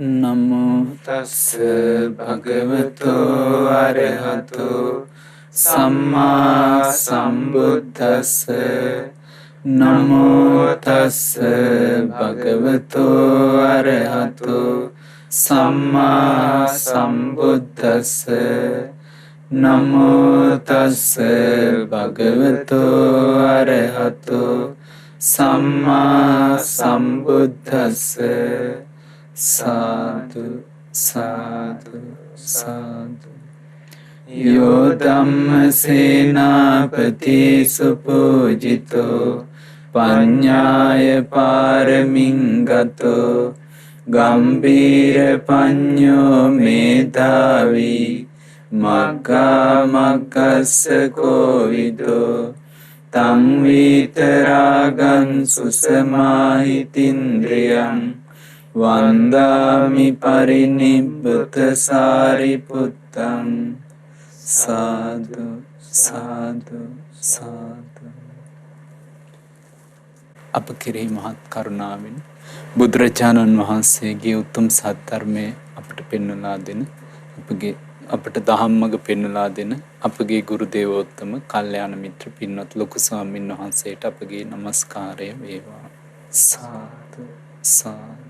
නමෝ තස්ස භගවතෝ අරහතෝ සම්මා සම්බුද්දස්ස නමෝ තස්ස භගවතෝ අරහතෝ සම්මා සම්බුද්දස්ස නමෝ තස්ස භගවතෝ අරහතෝ සම්මා සම්බුද්දස්ස සාදු සාදු සාදු යෝ ධම්මසේනාපති සුපූජිතෝ පඤ්ඤාය පාරමින් ගතෝ ගම්බීර පඤ්ඤෝ මේධාවි මග්ගා මග්ගස්ස කෝවිදෝ තං විතරාගං සුසමාහිතින්ද්‍රියං වන්දාමි පරිනිබ්බුත සාරිපුත්තං සාදු සාදු සාදු. අප කෙරෙහි මහත් කරුණාවෙන් බුදුරජාණන් වහන්සේගේ උතුම් සත්‍ය ධර්මය අපට පෙන්වලා දෙන අපට ධම්මග පෙන්වලා දෙන අපගේ ගුරු දේවෝත්තම කල්යාණ මිත්‍ර පින්වත් ලොකු ස්වාමීන් වහන්සේට අපගේ নমස්කාරය වේවා. සාදු සාදු.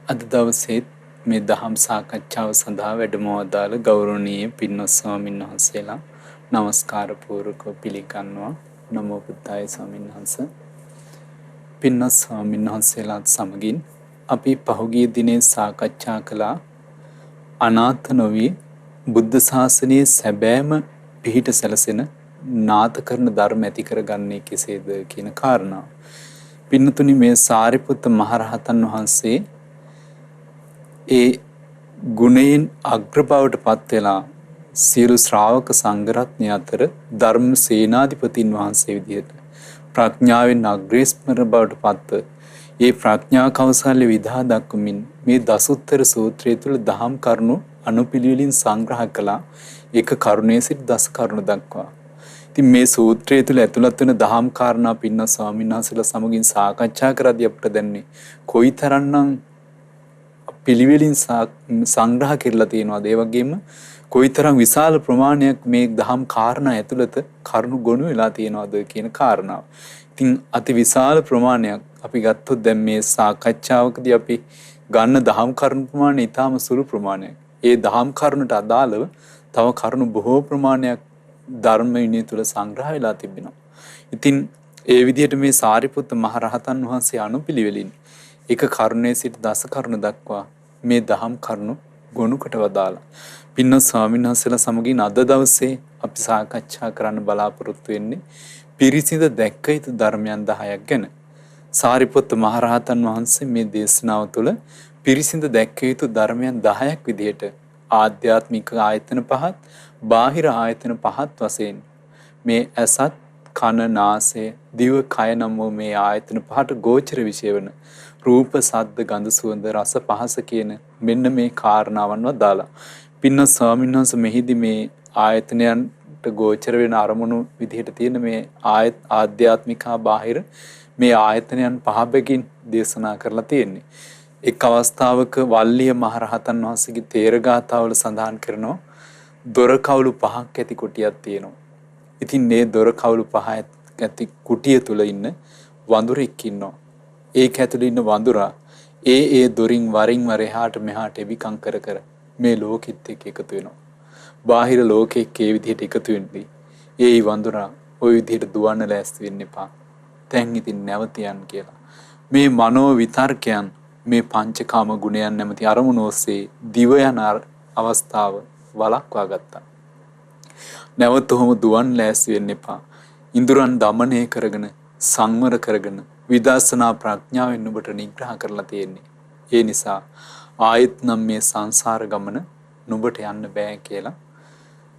අද දවසේ මේ දහම් සාකච්ඡාව සඳහා වැඩම වදාළ ගෞරවනීය පින්වත් ස්වාමීන් වහන්සේලා নমස්කාර පූර්වකව පිළිගන්නවා. නමෝ බුද්දාය ස්වාමීන් වහන්සේ. පින්වත් ස්වාමීන් වහන්සේලාත් සමගින් අපි පහුගිය දිනේ සාකච්ඡා කළා අනාථ නොවි බුද්ධ ශාසනයේ සැබෑම පිහිට සැලසෙන නාථ කරන ධර්ම ඇති කරගන්නේ කෙසේද කියන කාරණාව. පින්නතුනි මේ සාරිපුත්ත මහරහතන් වහන්සේ ඒ ගුණයෙන් අග්‍රභාවයට පත් වෙලා සියලු ශ්‍රාවක සංඝරත්නය අතර ධර්ම සේනාධිපතින් වහන්සේ විදිහට ප්‍රඥාවෙන් අග්‍රේස්මර බවට පත්ව ඒ ප්‍රඥා කෞසල්‍ය විදහා දක්වමින් මේ දසුත්තර සූත්‍රය තුළ දහම් කරුණු අනුපිළිවෙලින් සංග්‍රහ කළා. එක කරුණේ සිට දස කරුණු දක්වා. ඉතින් මේ සූත්‍රය තුළ ඇතුළත් වෙන දහම් කාරණා පින්වත් ස්වාමීන් වහන්සේලා සමගින් සාකච්ඡා කරද්දී අපිට දැනෙන්නේ කොයිතරම්නම් පිළිවෙලින් සංග්‍රහ කරලා තියෙනවද, ඒ වගේම කොයිතරම් විශාල ප්‍රමාණයක් මේ දහම් කාරණා ඇතුළත කරුණු ගොනු වෙලා තියෙනවද කියන කාරණාව. ඉතින් අති විශාල ප්‍රමාණයක් අපි ගත්තොත් දැන් මේ සාකච්ඡාවකදී අපි ගන්න දහම් කරුණු ප්‍රමාණය ඊටාම සුළු ප්‍රමාණයක්. ඒ දහම් කරුණට අදාළව තව කරුණු බොහෝ ප්‍රමාණයක් ධර්ම විනය තුල සංග්‍රහ වෙලා තිබෙනවා. ඉතින් ඒ විදිහට මේ සාරිපුත්ත මහරහතන් වහන්සේ අනුපිළිවෙලින් එක කරුණේ සිට දස කරුණ දක්වා මේ දහම් කරුණු ගොනුකට වදාලා. පින්වත් ස්වාමීන් වහන්සේලා සමගින් අද දවසේ අපි සාකච්ඡා කරන්න බලාපොරොත්තු වෙන්නේ පිරිසිඳ දැක්ක යුතු ධර්මයන් 10ක් ගැන. සාරිපුත්ත මහරහතන් වහන්සේ මේ දේශනාව තුළ පිරිසිඳ දැක්ක යුතු ධර්මයන් 10ක් විදිහට ආධ්‍යාත්මික ආයතන පහත්, බාහිර ආයතන පහත් වශයෙන් මේ ඇසත්, කන, නාසය, දිව, කය නම් වූ මේ ආයතන පහට ගෝචර විශේෂ වන රූප, ශබ්ද, ගන්ධ, සුවඳ, රස, පහස කියන මෙන්න මේ කාරණාවන් වදාලා. පින්වත් ස්වාමීන් වහන්සේ මෙහිදී මේ ආයතනයන්ට ගෝචර වෙන අරමුණු විදිහට තියෙන මේ ආධ්‍යාත්මික හා බාහිර මේ ආයතනයන් පහ බැගින් දේශනා කරලා තියෙන්නේ. එක් අවස්ථාවක වල්ලිය මහරහතන් වහන්සේගේ තේරගාථාවල සඳහන් කරනවා දොර කවුළු පහක් ඇති කුටියක් තියෙනවා. ඉතින් මේ දොර කවුළු පහ ඇති කුටිය තුල ඉන්න වඳුරෙක් ඉන්නවා. ඒක ඇතුළේ ඉන්න වඳුරා ඒ දොරින් වරින් වර එහාට මෙහාට එවිකම් කර කර මේ ලෝකෙත් එක්ක එකතු වෙනවා. බාහිර ලෝකෙක ඒ විදිහට එකතු වෙන්නේ. ඒ වඳුරා ওই විදිහට දුවන්න ලෑස්ති වෙන්න එපා. දැන් ඉතින් නැවත යන්න කියලා. මේ මනෝ විතර්කයන් මේ පංචකාම ගුණයන් නැමැති අරමුණ ඔස්සේ දිව යන අවස්ථාව වළක්වා ගත්තා. නැවත ඔහොම දුවන් ලෑස්ති වෙන්න එපා. ඉන්ද්‍රයන් দমনය කරගෙන සංවර කරගෙන විදර්ශනා ප්‍රඥාවෙන් ඔබට නිග්‍රහ කරලා තියෙන්නේ. ඒ නිසා ආයත් නම් මේ සංසාර ගමන නුඹට යන්න බෑ කියලා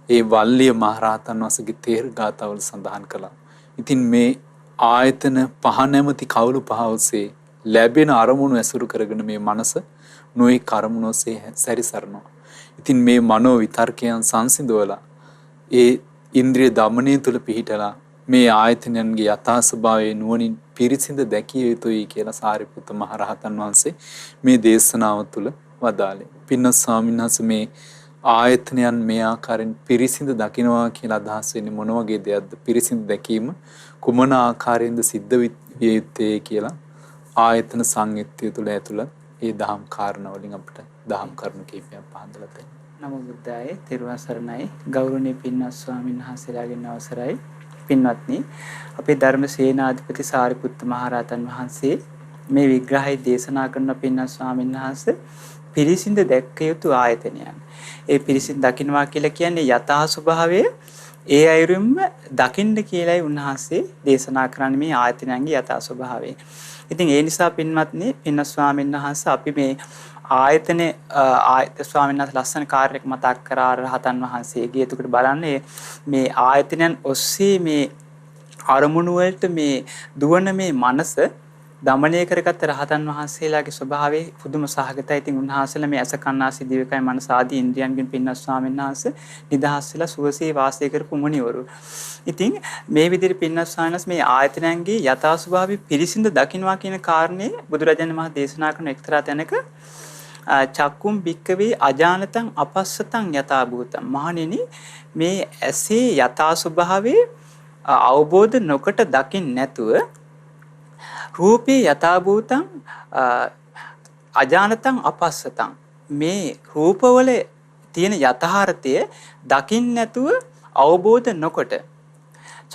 ඒ වල්ලිය මහරහතන් වහන්සේගේ තේරගාථාවල සඳහන් කළා. ඉතින් මේ ආයතන පහ නැමැති කවුළු පහ ඔස්සේ ලැබෙන අරමුණු ඇසුරු කරගෙන මේ මනස නොයෙක් අරමුණු ඔස්සේ සැරිසරනවා. ඉතින් මේ මනෝ විතර්කයන් සංසිඳවලා ඒ ඉන්ද්‍රිය দমনය තුල පිහිටලා මේ ආයතනයන්ගේ යථා ස්වභාවය නුවණින් පිරිසිඳ දැකිය යුතුයි කියලා සාරිපුත්ත මහරහතන් වහන්සේ මේ දේශනාව තුළ වදාළේ. පින්වත් ස්වාමීන් වහන්සේ මේ ආයතනයන් මේ ආකාරයෙන් පිරිසිඳ දකිනවා කියලා අදහස් වෙන්නේ මොන වගේ දෙයක්ද? පිරිසිඳ දැකීම කුමන ආකාරයෙන්ද සිද්ධ විය යුත්තේ කියලා ආයතන සංයුක්තිය තුළ ඇතුළත් ඒ දහම් කාරණා වලින් අපිට දහම් කරුණු කීපයක් පහදලා තියෙනවා. නමෝ බුද්දාය තෙරුවන් සරණයි ගෞරවනීය පින්වත් ස්වාමීන් වහන්සේලාගෙන් අවසරයි. පින්වත්නි, අපේ ධර්ම සේනාධිපති සාරිපුත්ත මහරහතන් වහන්සේ මේ විග්‍රහය දේශනා කරන පින්වත් ස්වාමීන් වහන්සේ පිරිසිඳ දැක්ක යුතු ආයතනයන්. ඒ පිරිසිඳ දකින්නවා කියලා කියන්නේ යථා ස්වභාවය ඒ අයුරින්ම දකින්න කියලායි උන්වහන්සේ දේශනා කරන්නේ මේ ආයතනයන්ගේ යථා ස්වභාවය. ඉතින් ඒ නිසා පින්වත්නි, පින්වත් ස්වාමීන් වහන්සේ අපි මේ ආයතනේ ස්වාමීන් වහන්සේ ලස්සන කාර්යයක් මතක් කරා රහතන් වහන්සේගේ. එතකොට බලන්නේ මේ ආයතනයන් ඔස්සේ මේ අරමුණු වලට මේ දුවන මේ මනස දමනය කරගත්ත රහතන් වහන්සේලාගේ ස්වභාවය පුදුම සහගතයි. ඉතින් උන්වහන්සේලා මේ ඇස කන්නාසි දිවකයි මනස ආදී ඉන්ද්‍රියන්ගෙන් පින්නස් ස්වාමීන් වහන්සේ නිදහස් වෙලා සුවසේ වාසය කරපු මුනිවරු. ඉතින් මේ විදිහට පින්නස් ස්වාමීන් වහන්සේ මේ ආයතනයන්ගේ යථා ස්වභාවය පිරිසිඳ දකින්නවා කියන කාරණේ බුදුරජාණන් වහන්සේ දේශනා කරන එක්තරා තැනක චක්කුම් භික්කවේ අජානතං අපස්සතං යථා භූතං. මහණෙනි, මේ ඇසේ යථා ස්වභාවය අවබෝධ නොකොට දකින්න නැතුව රූපේ යථා භූතං අජානතං අපස්සතං, මේ රූපවල තියෙන යථාර්ථය දකින්න නැතුව අවබෝධ නොකොට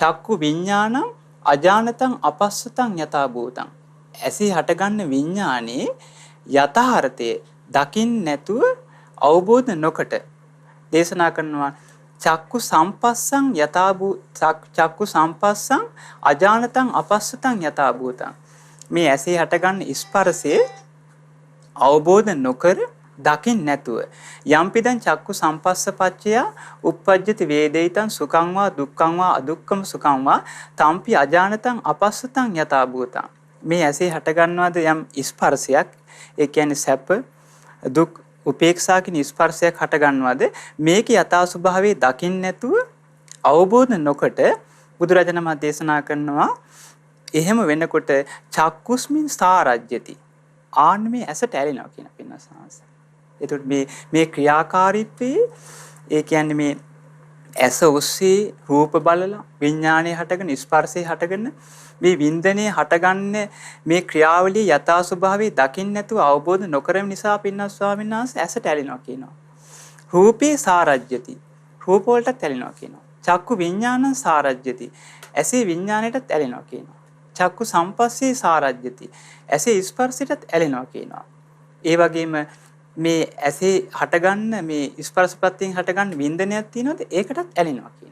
චක්කු විඥානං අජානතං අපස්සතං යථා භූතං, ඇසේ හටගන්න විඥානේ යථාර්ථය දකින්න නැතුව අවබෝධ නොකොට දේශනා කරනවා චක්කු සම්පස්සං යථා චක්කු සම්පස්සං අජානතං අපස්සතං යථා භූතං. මේ ඇසේ හටගන්න ස්පර්ශය අවබෝධ නොකර දකින්න නැතුව යම්පිදං චක්කු සම්පස්සපච්චය uppajjati වේදිතං සුඛං වා දුක්ඛං වා අදුක්ඛම සුඛං වා තම්පි අජානතං අපස්සතං යථා භූතං. මේ ඇසේ හටගන්නවද යම් ස්පර්ශයක්, ඒ කියන්නේ සැප දුක් උපේක්ෂා කියන ස්පර්ශයක් හටගන්නවද, මේක යථා ස්වභාවය දකින්න නැතුව අවබෝධ නොකොට බුදුරජාණන් වහන්සේ දේශනා කරනවා එහෙම වෙනකොට චක්කුස්මින් සාරජ්‍යති. ආන්න මේ ඇසට ඇලෙනවා කියන පින්නසාංශ. එතකොට මේ ක්‍රියාකාරීත්වයේ, ඒ කියන්නේ මේ ඇස ඔස්සේ රූප බලලා විඥානයේ හටගෙන ස්පර්ශයේ හටගෙන මේ වින්දනයේ හටගන්න මේ ක්‍රියාවලිය යථා ස්වභාවය දකින්න නැතුව අවබෝධ නොකරම නිසා පින්නස් ස්වාමීන් වහන්සේ ඇසට ඇලෙනවා කියනවා. රූපේ සාරජ්‍යති, රූප වලටත් ඇලෙනවා කියනවා. චක්කු විඥානං සාරජ්‍යති, ඇසේ විඥාණයටත් ඇලෙනවා කියනවා. චක්කු සම්පස්සේ සාරජ්‍යති, ඇසේ ස්පර්ශයටත් ඇලෙනවා කියනවා. ඒ වගේම මේ ඇසේ හටගන්න මේ ස්පර්ශ ප්‍රත්‍යයෙන් හටගන්න වින්දනයක් තියෙනවද, ඒකටත් ඇලෙනවා කියනවා.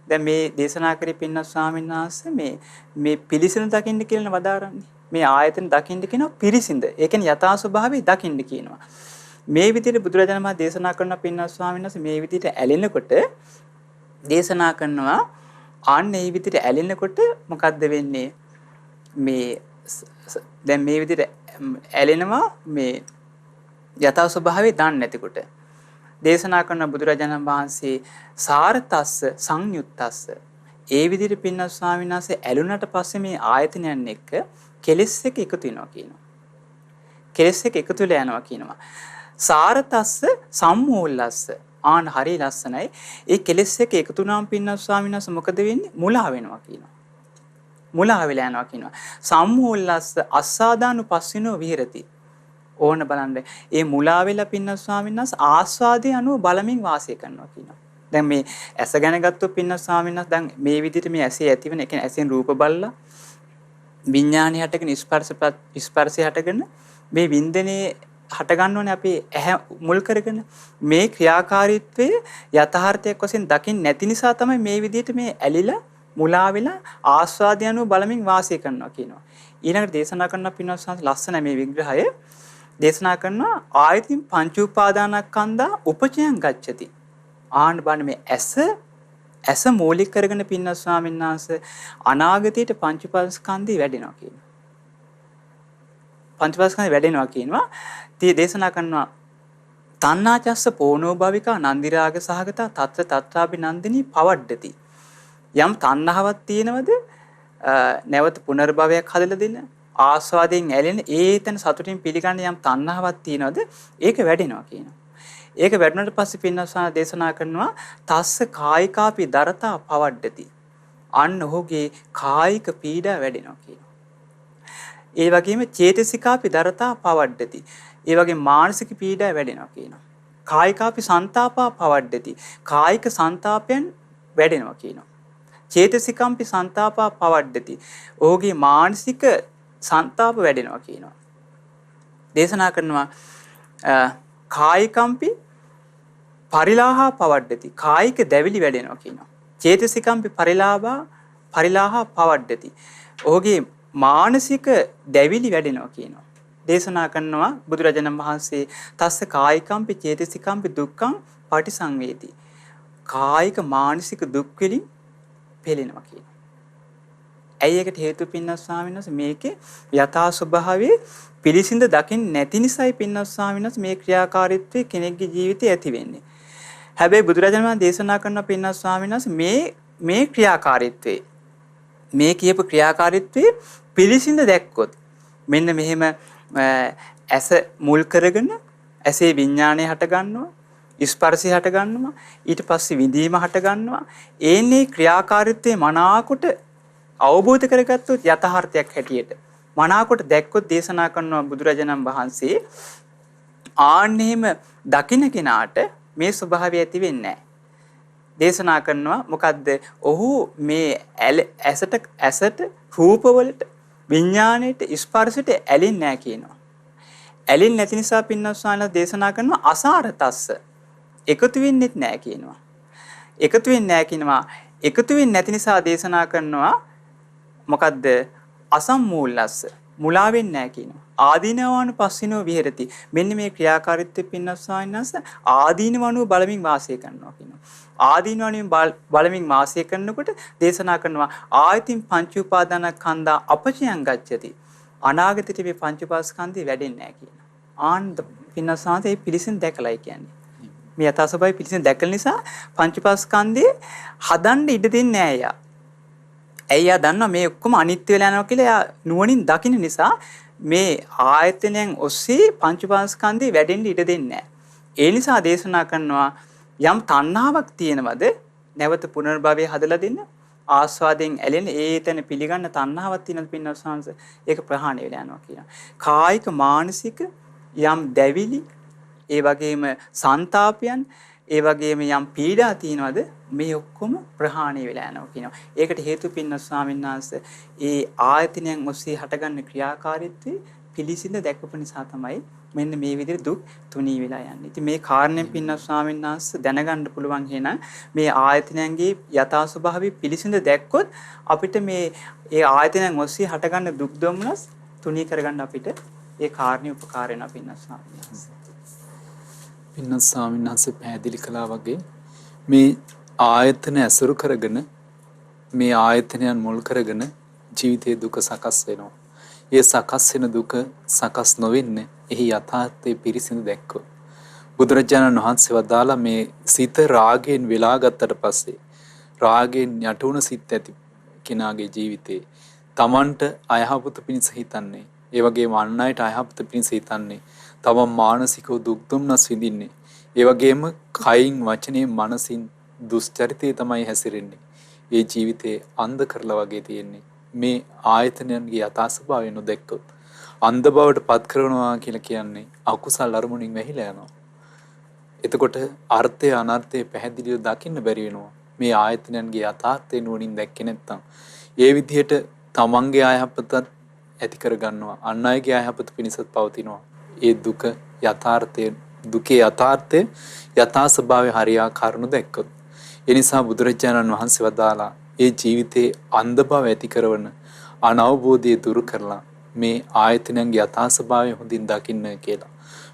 දැන් මේ දේශනා කරේ පින්නත් ස්වාමීන් වහන්සේ මේ පිළිසින දකින්න කියලා වදාරන්නේ. මේ ආයතන දකින්න කියනවා පිරිසිඳ. ඒ කියන්නේ යථා ස්වභාවය දකින්න කියනවා. මේ විදිහට බුදුරජාණන් වහන්සේ දේශනා කරන පින්නත් ස්වාමීන් වහන්සේ මේ විදිහට ඇලෙනකොට දේශනා කරනවා ආන්න මේ විදිහට ඇලෙනකොට මොකද්ද වෙන්නේ? මේ දැන් මේ විදිහට ඇලෙනවා මේ යථා ස්වභාවය දන්නේ නැතිකොට දේශනා කරන බුදුරජාණන් වහන්සේ සාරතස්ස සංයුත්තස්ස, ඒ විදිහට පින්නත් ස්වාමීන් වහන්සේ ඇලුනට පස්සේ මේ ආයතනයන් එක්ක කෙලෙස් එක එකතු වෙනවා කියනවා. කෙලෙස් එක එකතු වෙලා යනවා කියනවා. සාරතස්ස සම්මූලස්ස, ආන හරි ලස්සනයි. ඒ කෙලෙස් එක එකතු වුණාම පින්නත් ස්වාමීන් වහන්සේ මොකද වෙන්නේ? මුලා වෙනවා කියනවා. මුලා වෙලා යනවා කියනවා. සම්මූලස්ස අස්සාදානුපස්සිනෝ විහෙරති. ඕන බලන්න, ඒ මුලා වෙලා පින්නත් ස්වාමීන් වහන්සේ ආස්වාදයේ අනුව බලමින් වාසය කරනවා කියනවා. දැන් මේ ඇස ගැන ගත්තොත් පින්නත් ස්වාමීන් වහන්සේ දැන් මේ විදිහට මේ ඇසේ ඇතිවෙන, ඒ කියන්නේ ඇසෙන් රූප බලලා විඥාණය හටගෙන ස්පර්ශය හටගෙන මේ වින්දනේ හට ගන්නෝනේ අපි ඇහැ මුල් කරගෙන. මේ ක්‍රියාකාරීත්වයේ යථාර්ථයක් වශයෙන් දකින්න නැති නිසා තමයි මේ විදිහට මේ ඇලිලා මුලා වෙලා ආස්වාදය අනුව බලමින් වාසය කරනවා කියනවා. ඊළඟට දේශනා කරන පින්නත් ස්වාමීන් ලස්සන මේ විග්‍රහය දේශනා කරනවා ආයතින් පංච උපාදානස්කන්ධා උපචයං ගච්ඡති. ආන්න බලන්න මේ ඇස මූලික කරගෙන පින්නත් ස්වාමීන් වහන්සේ අනාගතයට පංච උපාදානස්කන්ධය වැඩෙනවා කියනවා. පංච උපාදානස්කන්ධය වැඩෙනවා කියනවා. දේශනා කරනවා තණ්හාචස්ස පෝනෝ භවිකා නන්දි රාග සහගත තත්ත්‍ර තත්‍රාභි නන්දිනී පවඩ්ඩති. යම් තණ්හාවක් තියෙනවද නැවත පුනර්භවයක් හදලා දෙන්න ආස්වාදයෙන් ඇලෙන ඒතන සතුටින් පිළිගන්න යම් තණ්හාවක් තියෙනවද ඒක වැඩෙනවා කියනවා. ඒක වැඩුණාට පස්සේ පින්නස්වාන දේශනා කරනවා තස්ස කායිකාපි දරතා පවඩ්ඩති. අන්න ඔහුගේ කායික පීඩා වැඩෙනවා කියනවා. ඒ වගේම චේතසිකාපි දරතා පවඩ්ඩති. ඒ වගේ මානසික පීඩා වැඩෙනවා කියනවා. කායිකාපි සන්තාපා පවඩ්ඩති. කායික සන්තාපයන් වැඩෙනවා කියනවා. චේතසිකම්පි සන්තාපා පවඩ්ඩති. ඔහුගේ මානසික සන්තාප වැඩෙනවා කියනවා. දේශනා කරනවා කායිකම්පි පරිලාහා පවඩ්ඩති. කායික දැවිලි වැඩෙනවා කියනවා. චේතසිකම්පි පරිලාහා පවඩ්ඩති. ඔහුගේ මානසික දැවිලි වැඩෙනවා කියනවා. දේශනා කරනවා බුදුරජාණන් වහන්සේ තස්ස කායිකම්පි චේතසිකම්පි දුක්ඛං පටිසංවේදී. කායික මානසික දුක් වලින් පෙළෙනවා කියනවා. ඇයි ඒකට හේතු පින්නස් ස්වාමීන් වහන්සේ මේකේ යථා ස්වභාවයේ පිළිසිඳ දකින්න නැති නිසායි පින්නස් ස්වාමීන් වහන්සේ මේ ක්‍රියාකාරීත්වය කෙනෙක්ගේ ජීවිතේ ඇති වෙන්නේ. හැබැයි බුදුරජාණන් වහන්සේ දේශනා කරන පින්නස් ස්වාමීන් වහන්සේ මේ ක්‍රියාකාරීත්වයේ මේ කියපු ක්‍රියාකාරීත්වයේ පිළිසිඳ දැක්කොත් මෙන්න මෙහෙම ඇස මුල් කරගෙන ඇසේ විඥාණය හට ගන්නවා ස්පර්ශය හට ගන්නවා ඊට පස්සේ විඳීම හට ගන්නවා ඒන්නේ ක්‍රියාකාරීත්වයේ මනාකොට අවබෝධ කරගත්තොත් යථාර්ථයක් හැටියට මනාකොට දැක්කොත් දේශනා කරනවා බුදුරජාණන් වහන්සේ ආන්නේම දකින්න කෙනාට මේ ස්වභාවය ඇති වෙන්නේ නැහැ. දේශනා කරනවා මොකද්ද? ඔහු මේ ඇසට රූපවලට විඥාණයට ස්පර්ශයට ඇලෙන්නේ නැහැ කියනවා. ඇලෙන්නේ නැති නිසා පින්නස්සාන දේශනා කරනවා අසාරතස්ස. එකතු වෙන්නෙත් නැහැ කියනවා. එකතු වෙන්නේ නැහැ කියනවා. එකතු වෙන්නේ නැති නිසා දේශනා කරනවා මොකද්ද? අසම්මූලස්ස. මුලා වෙන්නේ නැහැ කියනවා. ආදීනවානුපස්සිනෝ විහෙරති. මෙන්න මේ ක්‍රියාකාරීත්වය පින්නස්සානස ආදීනවනුව බලමින් වාසය කරනවා කියනවා. ආදීනවනුව බලමින් වාසය කරනකොට දේශනා කරනවා ආයතින් පංච උපාදානස්කන්ධා අපචයන් ගච්ඡති. අනාගතයේ මේ පංච උපාදානස්කන්ධය වැඩෙන්නේ නැහැ කියනවා. ආන් පින්නස්සානසේ පිළිසින් දැකලායි කියන්නේ. මේ යථාස්වභාවය පිළිසින් දැකලා නිසා පංච උපාදානස්කන්ධේ හදන්න ඉඩ දෙන්නේ නැහැ යා. ඇයි යා දන්නවා මේ ඔක්කොම අනිත්‍ය වෙලා යනවා කියලා යා නුවණින් දකින්න නිසා මේ ආයතනයන් ඔස්සේ පංච උපාදානස්කන්ධේ වැඩෙන්න ඉඩ දෙන්නේ නැහැ. ඒ නිසා දේශනා කරනවා යම් තණ්හාවක් තියෙනවද නැවත පුනර්භවය හදලා දෙන්න ආස්වාදයෙන් ඇලෙන ඒතන පිළිගන්න තණ්හාවක් තියෙනද පින්නවසංශ ඒක ප්‍රහාණය වෙලා යනවා කියනවා. කායික මානසික යම් දැවිලි ඒ වගේම සන්තාපයන් ඒ වගේම යම් පීඩා තියෙනවද මේ ඔක්කොම ප්‍රහාණය වෙලා යනවා කියනවා. ඒකට හේතු පින්නස් ස්වාමීන් වහන්සේ ඒ ආයතනයන් ඔස්සේ හටගන්න ක්‍රියාකාරීත්වයේ පිළිසිඳ දැකපු නිසා තමයි මෙන්න මේ විදිහට දුක් තුනී වෙලා යන්නේ. ඉතින් මේ කාරණයෙන් පින්නස් ස්වාමීන් වහන්සේ දැනගන්න පුළුවන් එහෙනම් මේ ආයතනයන්ගේ යථා ස්වභාවය පිළිසිඳ දැක්කොත් අපිට මේ ඒ ආයතනයන් ඔස්සේ හටගන්න දුක් දුම්නස් තුනී කරගන්න අපිට ඒ කාරණේ උපකාර වෙනවා පින්නස් ස්වාමීන් වහන්සේ. පින්නස් ස්වාමීන් වහන්සේ පැහැදිලි කළා වගේ මේ ආයතන ඇසුරු කරගෙන මේ ආයතනයන් මුල් කරගෙන ජීවිතයේ දුක සකස් වෙනවා. ඒ සකස් වෙන දුක සකස් නොවෙන්නේ එහි යථාර්ථයේ පිරිසිදු දැක්කොත්. බුදුරජාණන් වහන්සේ වදාලා මේ සිත රාගයෙන් වෙලා ගත්තට පස්සේ රාගයෙන් යටුණ සිත් ඇති කෙනාගේ ජීවිතේ තමන්ට අයහපත පිණිස හිතන්නේ ඒ වගේම අන් අයට අයහපත පිණිස හිතන්නේ තමන් මානසිකව දුක් දුම්නස් විඳින්නේ ඒ වගේම කයින් වචනයෙන් මනසින් දුස්චරිතය තමයි හැසිරෙන්නේ. ඒ ජීවිතේ අන්ධ කරලා වගේ තියෙන්නේ. මේ ආයතනයන්ගේ යථා ස්වභාවය නොදැක්කොත් අන්ධ බවට පත් කරනවා කියලා කියන්නේ අකුසල් අරමුණින් වැහිලා යනවා. එතකොට අර්ථය අනර්ථය පැහැදිලිව දකින්න බැරි වෙනවා. මේ ආයතනයන්ගේ යථාර්ථය නුවණින් දැක්කේ නැත්නම් ඒ විදිහට තමන්ගේ අයහපතත් ඇති කර ගන්නවා. අන් අයගේ අයහපත පිණිසත් පවතිනවා. ඒ දුක යථාර්ථය දුකේ යථාර්ථය යථා ස්වභාවය හරියාකාරව දැක්කොත් ඒ නිසා බුදුරජාණන් වහන්සේ වදාලා ඒ ජීවිතේ අන්ධ බව ඇති කරන අනවබෝධය දුරු කරලා මේ ආයතනයන්ගේ යථා ස්වභාවය හොඳින් දකින්න කියලා.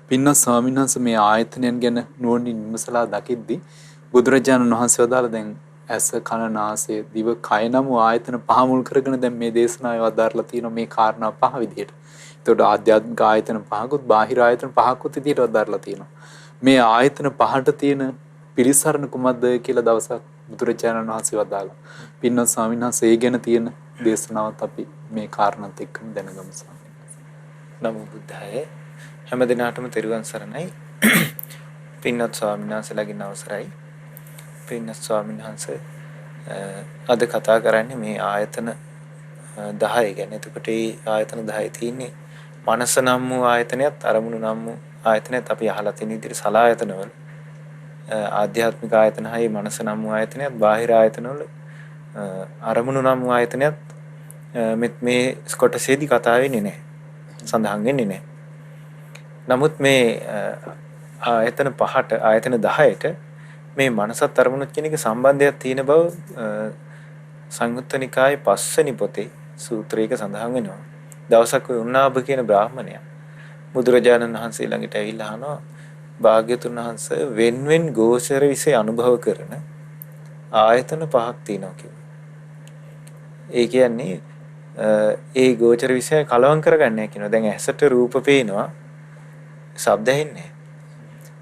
පින්නස් ස්වාමීන් වහන්සේ මේ ආයතනයන් ගැන නුවණින් විමසලා දකිද්දී බුදුරජාණන් වහන්සේ වදාලා දැන් ඇස කන නාසය දිව කය නම් ආයතන පහ මුල් කරගෙන දැන් මේ දේශනාවේ වදාරලා තියෙන මේ කාරණා පහ විදිහට. එතකොට ආධ්‍යාත්මික ආයතන පහකුත් බාහිර ආයතන පහකුත් විදිහට වදාරලා තියෙනවා. මේ ආයතන පහට තියෙන පිළිසරණ කුමක්ද කියලා දවසක් බුදුරජාණන් වහන්සේ වදාළා. පින්වත් ස්වාමීන් වහන්සේ ඒ ගැන තියෙන දේශනාවත් අපි මේ කාරණාත් එක්කම දැනගමු ස්වාමීන් වහන්සේ. නමෝ බුද්ධාය. හැම දිනාටම තෙරුවන් සරණයි. පින්වත් ස්වාමීන් වහන්සේලාගෙන් අවසරයි. පින්වත් ස්වාමීන් වහන්සේ අද කතා කරන්නේ මේ ආයතන 10 ගැන. එතකොට මේ ආයතන 10 තියෙන්නේ මනස නම් වූ ආයතනයත් අරමුණු නම් වූ ආයතනයත් අපි අහලා තියෙන විදිහට සලආයතනවල ආධ්‍යාත්මික ආයතන 6 මනස නම් වූ ආයතනයත් බාහිර ආයතනවල අරමුණු නම් වූ ආයතනයත් මේ කොටසේදී කතා වෙන්නේ නැහැ. සඳහන් වෙන්නේ නැහැ. නමුත් මේ ආයතන 5ට ආයතන 10ට මේ මනසත් අරමුණුත් කියන එක සම්බන්ධයක් තියෙන බව සංයුත්ත නිකායේ 5 වෙනි පොතේ සූත්‍රයක සඳහන් වෙනවා. දවසක් උන්නාභ කියන බ්‍රාහ්මණයා බුදුරජාණන් වහන්සේ ළඟට ඇවිල්ලා අහනවා භාග්‍යතුන් වහන්සේ වෙන්වෙන් ගෝචර විසේ අනුභව කරන ආයතන 5ක් තියෙනවා කියලා. ඒ කියන්නේ ඒ ගෝචර විෂය කලවම් කරගන්නේ කියනවා. දැන් ඇසට රූප පේනවා, ශබ්ද ඇහෙන්නේ.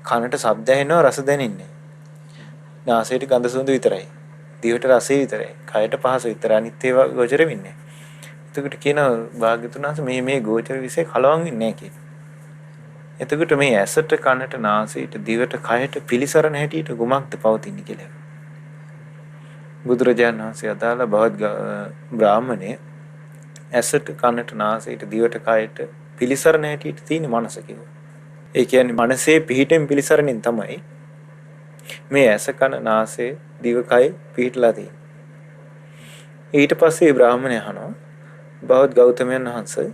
කනට ශබ්ද ඇහෙනවා, රස දැනෙන්නේ. නාසයට ගඳ සුවඳ විතරයි. දිවට රසය විතරයි. කයට පහස විතරයි. අනිත් ඒවා ගෝචර වෙන්නේ. එතකොට කියනවා භාග්‍යතුන් වහන්සේ මේ ගෝචර විෂය කලවම් වෙන්නේ නැහැ කියනවා. එතකොට මේ ඇසට, කනට, නාසයට, දිවට, කයට පිලිසරණ හැටියට කුමක්ද පවතින්නේ කියලා. බුදුරජාණන් වහන්සේ අදාළ බවත් බ්‍රාහ්මණය ඇසට, කනට, නාසයට, දිවට, කයට පිලිසරණ හැටියට තියෙන මනස කිව්වා. ඒ කියන්නේ මනසේ පිහිටෙන් පිලිසරණින් තමයි මේ ඇස, කන, නාසය, දිව, කය පිහිටලා තියෙන්නේ. ඊට පස්සේ බ්‍රාහ්මණය අහනවා බවත් ගෞතමයන් වහන්සේ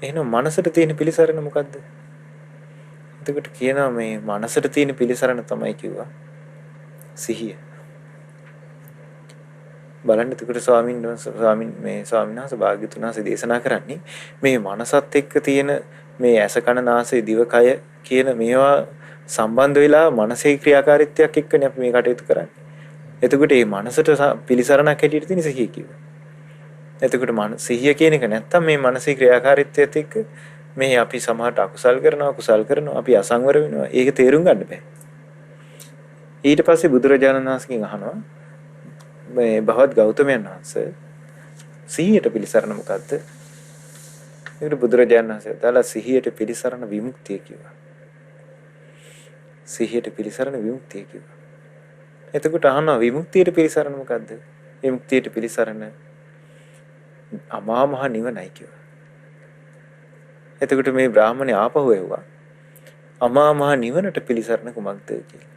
එහෙනම් මනසට තියෙන පිලිසරණ මොකද්ද? එතකොට කියනවා මේ මනසට තියෙන පිලිසරණ තමයි කිව්වා සිහිය. බලන්න එතකොට ස්වාමීන් වහන්සේ භාග්‍යතුන් වහන්සේ දේශනා කරන්නේ මේ මනසත් එක්ක තියෙන මේ ඇස කන නාසය දිව කය කියන මේවා සම්බන්ධ වෙලා මනසේ ක්‍රියාකාරීත්වයක් එක්කනේ අපි මේ කටයුතු කරන්නේ. එතකොට මේ මනසට පිළිසරණක් හැටියට තියෙන සිහිය කිව්වා. එතකොට සිහිය කියන එක නැත්තම් මේ මනසේ ක්‍රියාකාරීත්වයත් එක්ක මේ අපි සමහරට අකුසල් කරනවා කුසල් කරනවා අපි අසංවර වෙනවා. ඒක තේරුම් ගන්න බෑ. ඊට පස්සේ බුදුරජාණන් වහන්සේගෙන් අහනවා මේ බහවත් ගෞතමයන් වහන්සේ සිහියට පිළිසරණ මොකද්ද? ඒකට බුදුරජාණන් වහන්සේ දාලා සිහියට පිළිසරණ විමුක්තිය කිව්වා. සිහියට පිළිසරණ විමුක්තිය කිව්වා. එතකොට අහනවා විමුක්තියට පිළිසරණ මොකද්ද? විමුක්තියට පිළිසරණ අමා මහ නිවනයි කිව්වා. එතකොට මේ බ්‍රාහ්මණය ආපහු එවුවා අමා මහ නිවනට පිළිසරණ කුමක්ද කියලා.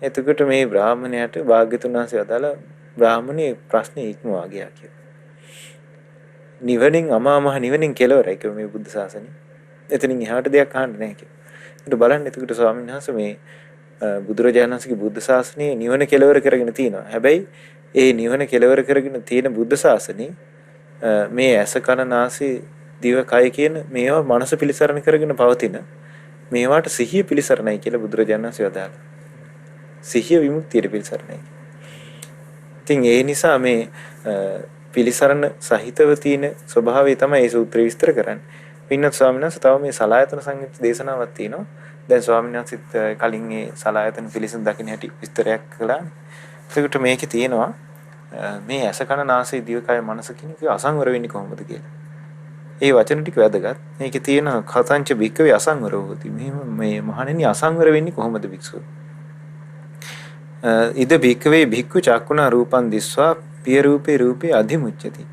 එතකොට මේ බ්‍රාහ්මණයාට භාග්‍යතුන් වහන්සේ අදාලා බ්‍රාහ්මණේ ප්‍රශ්නේ ඉක්මවා ගියා කියලා. නිවනින් අමා මහ නිවනින් කෙලවරයි කිව්ව මේ බුද්ධ ශාසනය. එතනින් එහාට දෙයක් අහන්න නැහැ කිව්වා. ඒකට බලන්න එතකොට ස්වාමීන් වහන්සේ මේ බුදුරජාණන් වහන්සේගේ බුද්ධ ශාසනයේ නිවන කෙලවර කරගෙන තියෙනවා. හැබැයි ඒ නිවන කෙලවර කරගෙන තියෙන බුද්ධ ශාසනයේ මේ ඇස කන නාසය දිව කය කියන මේවා මනස පිළිසරණ කරගෙන පවතින මේවාට සිහිය පිළිසරණයි කියලා බුදුරජාණන් වහන්සේ වදාළා. සිහිය විමුක්තියට පිළිසරණයි. ඉතින් ඒ නිසා මේ පිළිසරණ සහිතව තියෙන ස්වභාවය තමයි මේ සූත්‍රය විස්තර කරන්නේ. පින්නත් ස්වාමීන් වහන්සේ තව මේ සලායතන සංයුත් දේශනාවක් තියෙනවා. දැන් ස්වාමීන් වහන්සේත් කලින් මේ සලායතන පිළිසඳ දකින්න හැටි විස්තරයක් කළා. ඒකට මේකේ තියෙනවා මේ ඇස කන නාසය දිව කය මනස කියන එක අසංවර වෙන්නේ කොහොමද කියලා. ඒ වචන ටික වැදගත්. මේකේ තියෙන කතංච භික්කවේ අසංවරෝ හොති. මේ මහණෙනි අසංවර වෙන්නේ කොහොමද භික්ෂුව? ඉද භික්කවේ භික්ඛු චක්කුණා රූපං දිස්වා පිය රූපේ රූපේ අධිමුච්ඡති.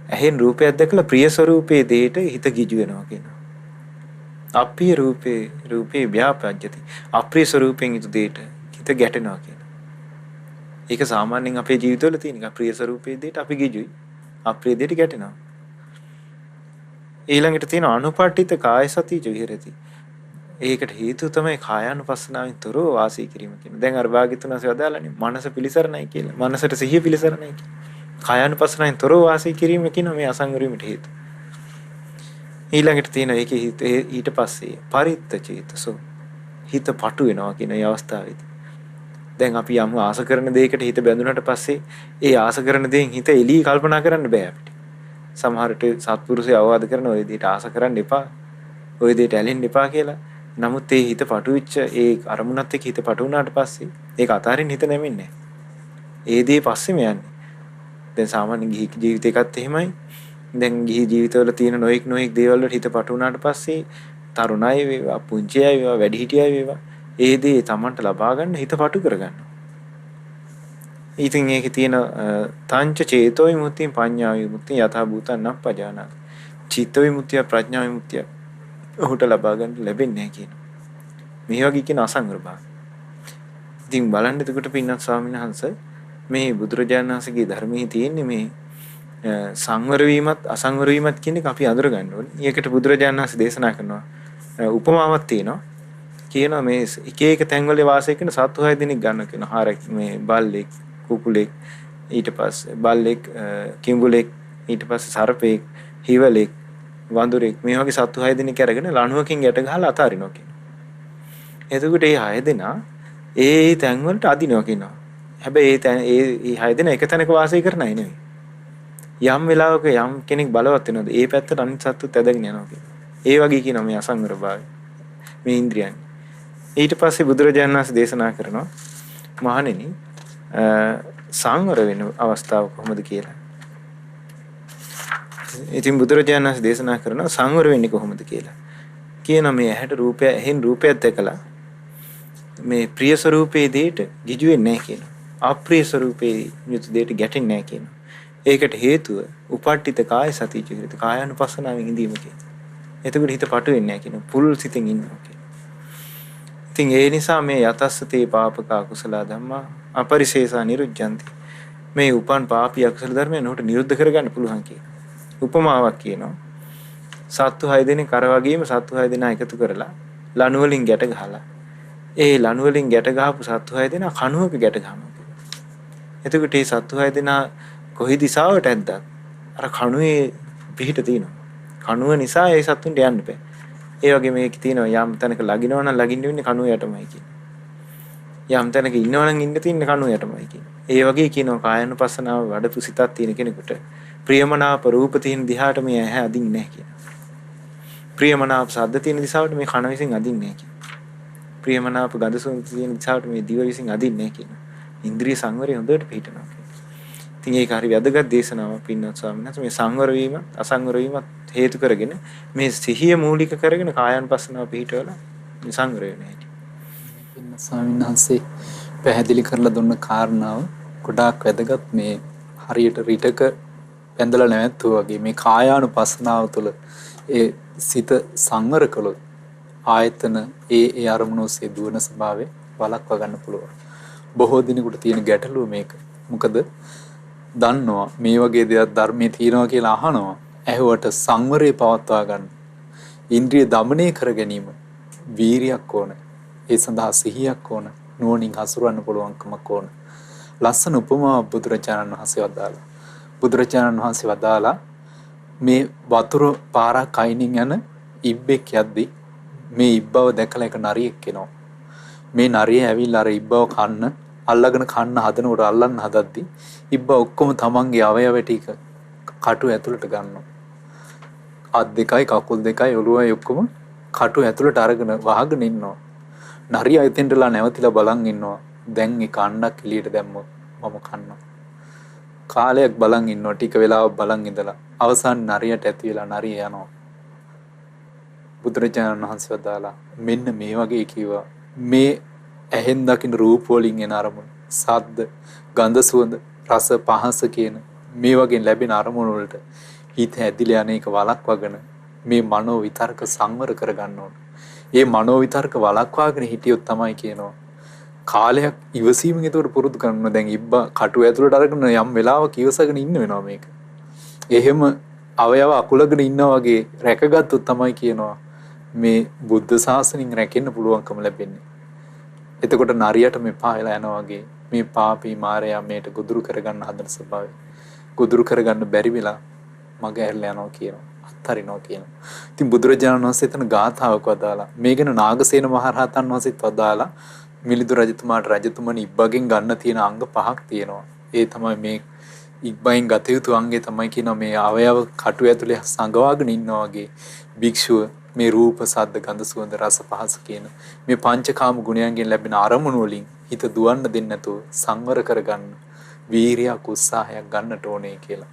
ඇහෙන් රූපයක් දැකලා ප්‍රිය ස්වරූපේ දෙයට හිත ගිජු වෙනවා කියනවා. අප්‍රිය රූපේ රූපේ ව්‍යාපජ්ජති. අප්‍රිය ස්වරූපෙන් යුතු දෙයට හිත ගැටෙනවා කියනවා. ඒක සාමාන්‍යයෙන් අපේ ජීවිතවල තියෙන එක. ප්‍රිය ස්වරූපේ දෙයට අපි ගිජුයි. අප්‍රිය දෙයට ගැටෙනවා. ඊළඟට තියෙන අනුපට්ඨිත කාය සතිය විහෙරති. ඒකට හේතුව තමයි කායානුපස්සනාවෙන් තොරව වාසය කිරීම කියන. දැන් අර භාග්‍යතුන් වහන්සේ වදාළානේ මනස පිළිසරණයි කියලා. මනසට සිහිය පිළිසරණයි කියලා. කායානුපස්සනාවෙන් තොරව වාසය කිරීම කියන මේ අසංවර වීමට හේතුව. ඊළඟට තියෙන ඒකේ ඊට පස්සේ පරිත්ත චේතසෝ හිත පටු වෙනවා කියන මේ අවස්ථාවේදී. දැන් අපි යම් ආස කරන දෙයකට හිත බැඳුනට පස්සේ ඒ ආස කරන දෙයින් හිත එළී කල්පනා කරන්න බෑ අපිට. සමහරට සත්පුරුෂය අවවාද කරන ඔය දෙයට ආස කරන්න එපා. ඔය දෙයට ඇලෙන්න එපා කියලා. නමුත් ඒ හිත පටු වෙච්ච ඒ අරමුණත් එක්ක හිත පටු වුණාට පස්සේ ඒක අතාරින්න හිත නැමෙන්නේ. ඒ දේ පස්සෙම යන්නේ. දැන් සාමාන්‍ය ගිහි ජීවිතයකත් එහෙමයි. දැන් ගිහි ජීවිතවල තියෙන නොඑක් දේවල් වලට හිත පටු වුණාට පස්සේ තරුණයි වේවා, පුංචි අය වේවා, වැඩිහිටියයි වේවා, ඒ දේ Tamanට ලබා ගන්න හිත පටු කරගන්නවා. ඉතින් ඒකේ තියෙන තංච චේතෝ විමුක්තිය, පඤ්ඤා විමුක්තිය, යථා භූතං නප්පජානාති. චිත්ත විමුක්තිය, ප්‍රඥා විමුක්තිය ඔහුට ලබා ගන්න ලැබෙන්නේ නැහැ කියන. මේ වගේ කියන අසංවර භාවය. ඉතින් බලන්න එතකොට පින්නත් ස්වාමීන් වහන්සේ මේ බුදුරජාණන් වහන්සේගේ ධර්මයේ තියෙන්නේ මේ සංවර වීමත් අසංවර වීමත් කියන එක අපි අඳුර ගන්න ඕනේ. ඒකට බුදුරජාණන් වහන්සේ දේශනා කරනවා උපමාවක් තියෙනවා. කියනවා මේ එක එක තැන්වල වාසය කරන සත්තු 6 දෙනෙක් ගන්න කියනවා. හාරක් මේ බල්ලෙක්, කුකුලෙක්, ඊට පස්සේ බල්ලෙක්, කිඹුලෙක්, ඊට පස්සේ සර්පෙක්, හිවලෙක්, වඳුරෙක් මේ වගේ සත්තු 6 දෙනෙක් අරගෙන ලණුවකින් යට ගහලා අතාරිනවා කියනවා. එතකොට මේ 6 දෙනා ඒ තැන් වලට අදිනවා කියනවා. හැබැයි ඒ 6 දෙනා එක තැනක වාසය කරන අය නෙවෙයි. යම් වෙලාවක යම් කෙනෙක් බලවත් වෙනවද ඒ පැත්තට අනිත් සත්තුත් ඇදගෙන යනවා කියනවා. ඒ වගේ කියනවා මේ අසංවර භාවය. මේ ඉන්ද්‍රියන්. ඊට පස්සේ බුදුරජාණන් වහන්සේ දේශනා කරනවා මහණෙනි සංවර වෙන අවස්ථාව කොහොමද කියලා. ඉතින් බුදුරජාණන් වහන්සේ දේශනා කරනවා සංවර වෙන්නේ කොහොමද කියලා. කියන මේ ඇහැට රූපය, ඇහෙන් රූපයක් දැකලා මේ ප්‍රිය ස්වરૂපයේ දෙයට ගිජු වෙන්නේ නැහැ කියනවා. අප්‍රිය ස්වરૂපයේ යුතු දෙයට ගැටෙන්නේ නැහැ කියනවා. ඒකට හේතුව උපට්ඨිත කාය සතිය චිත කායानुපස්සනාවෙන් ඉඳීම කියනවා. එතකොට හිත පටු වෙන්නේ නැහැ කියනවා. පුරුල් සිතෙන් ඉන්නවා කියනවා. ඉතින් ඒ නිසා මේ යතස්සතේ පාපක අකුසල ධම්මා අපරිශේෂා නිරුද්ධಂತಿ. මේ උපන් පාපී අකුසල ධර්මයන් උට නිරුද්ධ කරගන්න පුළුවන් කියනවා. උපමාවක් කියනවා. සත්තු 6 දෙනෙක් අර වගේම සත්තු 6 දෙනා එකතු කරලා ලණු වලින් ගැට ගහලා ඒ ලණු වලින් ගැට ගහපු සත්තු 6 දෙනා කණුවක ගැට ගහනවා. එතකොට මේ සත්තු 6 දෙනා කොයි දිශාවට ඇද්දත් අර කණුවේ පිහිට තියෙනවා. කණුව නිසා ඒ සත්තුන්ට යන්න බෑ. ඒ වගේ මේක තියෙනවා යම් තැනක ලගිනවා නම් ලගින්න වෙන්නේ කණුව යටමයි කියන්නේ. යම් තැනක ඉන්නවා නම් ඉන්න තියෙන්නේ කණුව යටමයි කියන්නේ. ඒ වගේ කියනවා කායानुපස්සනාව වඩපු සිතක් තියෙන කෙනෙකුට ප්‍රියමනාප රූප තියෙන දිහාට මේ ඇහැ අදින්නේ නැහැ කියනවා. ප්‍රියමනාප ශබ්ද තියෙන දිශාවට මේ කන විසින් අදින්නේ නැහැ කියනවා. ප්‍රියමනාප ගඳ සුවඳ තියෙන දිශාවට මේ දිව විසින් අදින්නේ නැහැ කියනවා. ඉන්ද්‍රිය සංවරය හොඳට පිහිටනවා කියනවා. ඉතින් ඒක හරි වැදගත් දේශනාවක් පින්නත් ස්වාමීන් වහන්සේ මේ සංවර වීම අසංවර වීම හේතු කරගෙන මේ සිහිය මූලික කරගෙන කායानुපස්සනාව පිහිටවලා මේ සංවර වෙන හැටි. පින්නත් ස්වාමීන් වහන්සේ පැහැදිලි කරලා දුන්න කාරණාව ගොඩාක් වැදගත්. මේ හරියට රිටක පැඳලා නැවතුවා වගේ මේ කායානුපස්සනාව තුළ ඒ සිත සංවර කළොත් ආයතන ඒ අරමුණු ඔස්සේ දුවන ස්වභාවය වළක්වා ගන්න පුළුවන්. බොහෝ දිනෙකට තියෙන ගැටලුව මේක. මොකද දන්නවා මේ වගේ දෙයක් ධර්මයේ තියෙනවා කියලා අහනවා. ඇහුවට සංවරය පවත්වා ගන්න. ඉන්ද්‍රිය দমনය කර ගැනීම වීරියක් ඕන. ඒ සඳහා සිහියක් ඕන. නුවණින් හසුරවන්න පුළුවන්කමක් ඕන. ලස්සන උපමාවක් බුදුරජාණන් වහන්සේ වදාළා. බුදුරජාණන් වහන්සේ වදාලා මේ වතුර පාරක් අයිනින් යන ඉබ්බෙක් යද්දි මේ ඉබ්බව දැකලා එක නරියෙක් එනවා. මේ නරිය ඇවිල්ලා අර ඉබ්බව කන්න අල්ලගෙන කන්න හදනකොට අල්ලන්න හදද්දි ඉබ්බ ඔක්කොම තමන්ගේ අවයව ටික කටු ඇතුළට ගන්නවා. අත් දෙකයි කකුල් දෙකයි ඔළුවයි ඔක්කොම කටු ඇතුළට අරගෙන වහගෙන ඉන්නවා. නරියා එතෙන්ටලා නැවතිලා බලන් ඉන්නවා. දැන් ඒ කණ්ඩක් එළියට දැම්මොත් මම කන්නවා. කාලයක් බලන් ඉන්නවා. ටික වෙලාවක් බලන් ඉඳලා අවසාන නරියට ඇති වෙලා නරිය යනවා. බුදුරජාණන් වහන්සේ වදාලා මෙන්න මේ වගේ කිව්වා. මේ ඇහෙන් දකින්න රූප වලින් එන අරමුණු, ශබ්ද, ගන්ධ, සුවඳ, රස, පහස කියන මේ වගේ ලැබෙන අරමුණු වලට හිත ඇදිලා යන එක වළක්වාගෙන මේ මනෝ විතර්ක සංවර කරගන්න ඕන. මේ මනෝ විතර්ක වළක්වාගෙන හිටියොත් තමයි කියනවා කාලයක් ඉවසීමෙන් ඒකට පුරුදු කරනවා. දැන් ඉබ්බා කටු ඇතුළට අරගෙන යම් වෙලාවක ඉවසගෙන ඉන්න වෙනවා මේක. එහෙම අවයව අකුලගෙන ඉන්නා වගේ රැකගත්තොත් තමයි කියනවා මේ බුද්ධ ශාසනයෙන් රැකෙන්න පුළුවන්කම ලැබෙන්නේ. එතකොට නරියට මේ පායලා යනවා වගේ මේ පාපී මායя මේට ගොදුරු කරගන්න හදන ස්වභාවය. ගොදුරු කරගන්න බැරි වෙලා මග ඇරලා යනවා කියනවා. අත්හරිනවා කියනවා. ඉතින් බුදුරජාණන් වහන්සේ එතන ගාථාවක් වදාලා මේ ගැන නාගසේන මහරහතන් වහන්සේත් වදාලා මිලිඳු රජතුමාට රජතුමනි ඉබ්බගෙන් ගන්න තියෙන අංග 5ක් තියෙනවා. ඒ තමයි මේ ඉබ්බෙන් ගත යුතු අංගේ තමයි කියනවා මේ අවයව කටු ඇතුලේ සංගවාගෙන ඉන්නවා වගේ භික්ෂුව මේ රූප, ශබ්ද, ගන්ධ, සුවඳ, රස, පහස කියන මේ පංචකාම ගුණයන්ගෙන් ලැබෙන අරමුණු වලින් හිත දුවන්න දෙන්නේ නැතුව සංවර කරගන්න වීරියක් උත්සාහයක් ගන්නට ඕනේ කියලා.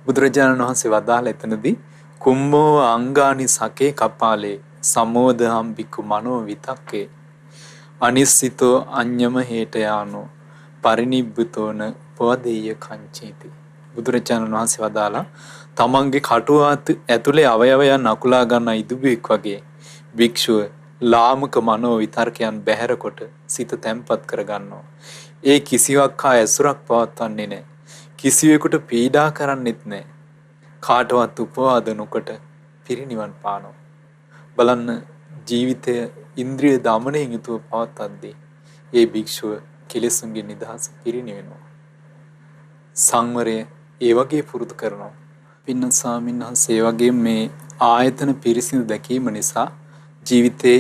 බුදුරජාණන් වහන්සේ වදාළ එතනදී කුම්භෝ අංගානි සකේ කපාලේ සමෝදහම් බිකු මනෝ විතක්කේ අනිස්සිතෝ අඤ්ඤම හේතයානෝ පරිනිබ්බුතෝන පවදේය කංචීති. බුදුරජාණන් වහන්සේ වදාලා තමන්ගේ කටුවාත ඇතුලේ අවයවයන් අකුලා ගන්න ඉදුබෙක් වගේ භික්ෂුව ලාමක මනෝ විතර්කයන් බැහැර කොට සිත තැම්පත් කර ගන්නවා. ඒ කිසිවක් හා ඇසුරක් පවත්වන්නේ නැහැ. කිසිවෙකුට පීඩා කරන්නෙත් නැහැ. කාටවත් උපවාද නොකොට පිරිනිවන් පානවා. බලන්න ජීවිතය ඉන්ද්‍රිය දමනයෙන් යුතුව පවත්වද්දී ඒ භික්ෂුව කෙලෙසුන්ගෙන් නිදහස පිරිනිවෙනවා. සංවරය ඒ වගේ පුරුදු කරනවා. පින්න ස්වාමීන් වහන්සේ වගේ මේ ආයතන පිරිසිදු දැකීම නිසා ජීවිතේ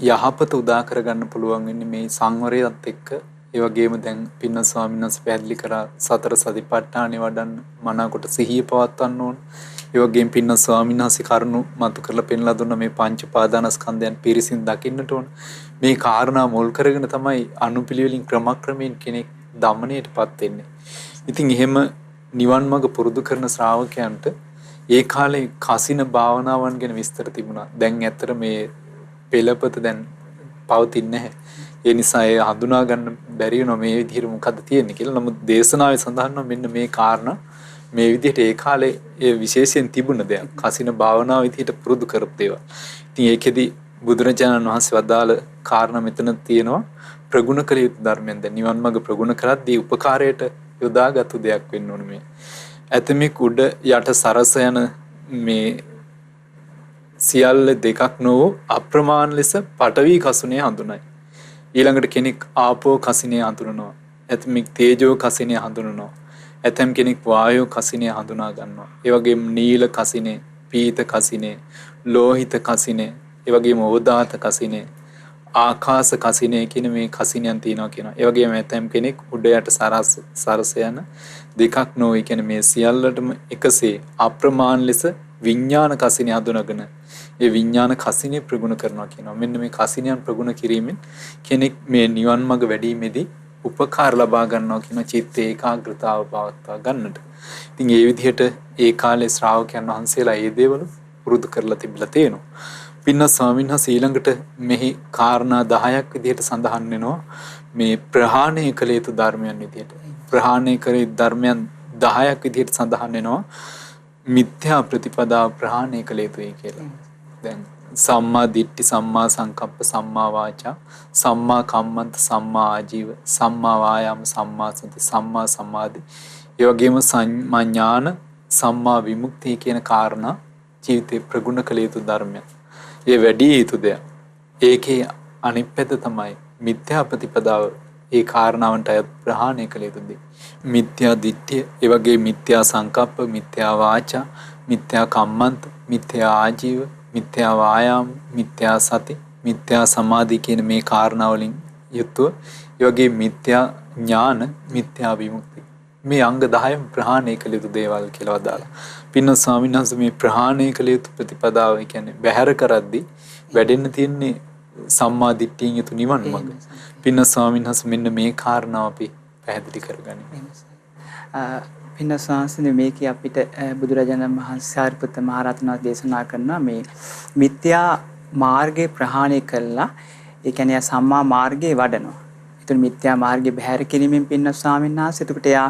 යහපත උදා කරගන්න පුළුවන් වෙන්නේ මේ සංවරයත් එක්ක. ඒ වගේම දැන් පින්න ස්වාමීන් වහන්සේ පැහැදිලි කරා සතර සතිපට්ඨානෙ වඩන්න මනාකොට සිහිය පවත්වන්න ඕන. ඒ වගේම පින්න ස්වාමීන් වහන්සේ කරුණු මතු කරලා පෙන්ලා දුන්න මේ පංච පාදානස්කන්ධයන් පිරිසිදු දකින්නට ඕන. මේ කාරණා මුල් කරගෙන තමයි අනුපිළිවෙලින් ක්‍රමක්‍රමයෙන් කෙනෙක් දමණයටපත් වෙන්නේ. ඉතින් එහෙම නිවන් මඟ පුරුදු කරන ශ්‍රාවකයන්ට ඒ කාලේ කසින භාවනාවන් ගැන විස්තර තිබුණා. දැන් ඇත්තට මේ පෙළපත දැන් පවතින්නේ නැහැ. ඒ නිසා ඒ හඳුනා ගන්න බැරි වෙනවා මේ විදිහට මොකද්ද තියෙන්නේ කියලා. නමුත් දේශනාවේ සඳහන් වෙනවා මෙන්න මේ කාරණා මේ විදිහට ඒ කාලේ ඒ විශේෂයෙන් තිබුණ දෙයක්. කසින භාවනාව විදිහට පුරුදු කරපු දේවල්. ඉතින් ඒකෙදි බුදුරජාණන් වහන්සේ වදාළ කාරණා මෙතන තියෙනවා. ප්‍රගුණ කළ යුතු ධර්මයෙන් දැන් නිවන් මඟ ප්‍රගුණ කරද්දී උපකාරයට යොදාගත්තු දෙයක් වෙන්න ඕනේ මේ. ඇතමෙක් උඩ යට සරස යන මේ සියල්ල දෙකක් නොවූ අප්‍රමාණ ලෙස පඨවි කසුනේ හඳුනයි. ඊළඟට කෙනෙක් ආපෝ කසිනේ හඳුනනවා. ඇතමෙක් තේජෝ කසිනේ හඳුනනවා. ඇතම් කෙනෙක් වායෝ කසිනේ හඳුනා ගන්නවා. ඒ වගේම නීල කසිනේ, පීත කසිනේ, ලෝහිත කසිනේ, ඒ වගේම ඕදාත කසිනේ, ආකාශ කසිනේ කියන මේ කසිනයන් තියෙනවා කියනවා. ඒ වගේම ඇතම් කෙනෙක් උඩ යට සරස යන දෙකක් නොවේ කියන මේ සියල්ලටම එකසේ අප්‍රමාණ ලෙස විඥාන කසිනේ හඳුනගෙන ඒ විඥාන කසිනේ ප්‍රගුණ කරනවා කියනවා. මෙන්න මේ කසිනයන් ප්‍රගුණ කිරීමෙන් කෙනෙක් මේ නිවන් මඟ වැඩිීමේදී උපකාර ලබා ගන්නවා කියන චිත්ත ඒකාග්‍රතාව පවත්වා ගන්නට. ඉතින් ඒ විදිහට ඒ කාලේ ශ්‍රාවකයන් වහන්සේලා මේ දේවල් පුරුදු කරලා තිබිලා තියෙනවා. පින්න ස්වාමීන් වහන්සේ ඊළඟට මෙහි කාරණා 10ක් විදිහට සඳහන් වෙනවා මේ ප්‍රහාණය කළ යුතු ධර්මයන් විදිහට. ප්‍රහාණය කළ යුතු ධර්මයන් 10ක් විදිහට සඳහන් වෙනවා මිත්‍යා ප්‍රතිපදාව ප්‍රහාණය කළ යුතුයි කියලා. දැන් සම්මා දිට්ඨි, සම්මා සංකප්ප, සම්මා වාචා, සම්මා කම්මන්ත, සම්මා ආජීව, සම්මා වායාම, සම්මා සති, සම්මා සමාධි, ඒ වගේම සම්මා ඥාන, සම්මා විමුක්තිය කියන කාරණා ජීවිතේ ප්‍රගුණ කළ යුතු ධර්මයන්. ඒ වැඩි යුතු දෙයක්. ඒකේ අනිත් පැත්ත තමයි මිත්‍යා ප්‍රතිපදාව. ඒ කාරණාවන්ට අයත් ප්‍රහාණය කළ යුතු දේ. මිත්‍යා දිට්ඨිය, ඒ වගේ මිත්‍යා සංකප්ප, මිත්‍යා වාචා, මිත්‍යා කම්මන්ත, මිත්‍යා ආජීව, මිත්‍යා වායාම, මිත්‍යා සති, මිත්‍යා සමාධි කියන මේ කාරණා වලින් යුතුව ඒ වගේ මිත්‍යා ඥාන, මිත්‍යා විමුක්ති මේ අංග 10න් ප්‍රහාණය කළ යුතු දේවල් කියලා වදාලා. පින්න ස්වාමීන් වහන්සේ මේ ප්‍රහාණය කළ යුතු ප්‍රතිපදාව කියන්නේ බැහැර කරද්දී වැඩෙන්න තියෙන්නේ සම්මා දිට්ඨියෙන් යුතු නිවන් මඟ. පින්න ස්වාමීන් වහන්සේ මෙන්න මේ කාරණාව අපි පැහැදිලි කරගනිමු. පින්න ස්වාමීන් මේකේ අපිට බුදුරජාණන් වහන්සේ සාරිපුත්ත මහ රහතන් වහන්සේ දේශනා කරනවා මේ මිත්‍යා මාර්ගේ ප්‍රහාණය කළා. ඒ කියන්නේ සම්මා මාර්ගේ වඩනවා. ඒතර මිත්‍යා මාර්ගේ බැහැර කිරීමෙන් පින්න ස්වාමීන් වහන්සේ එතකොට එයා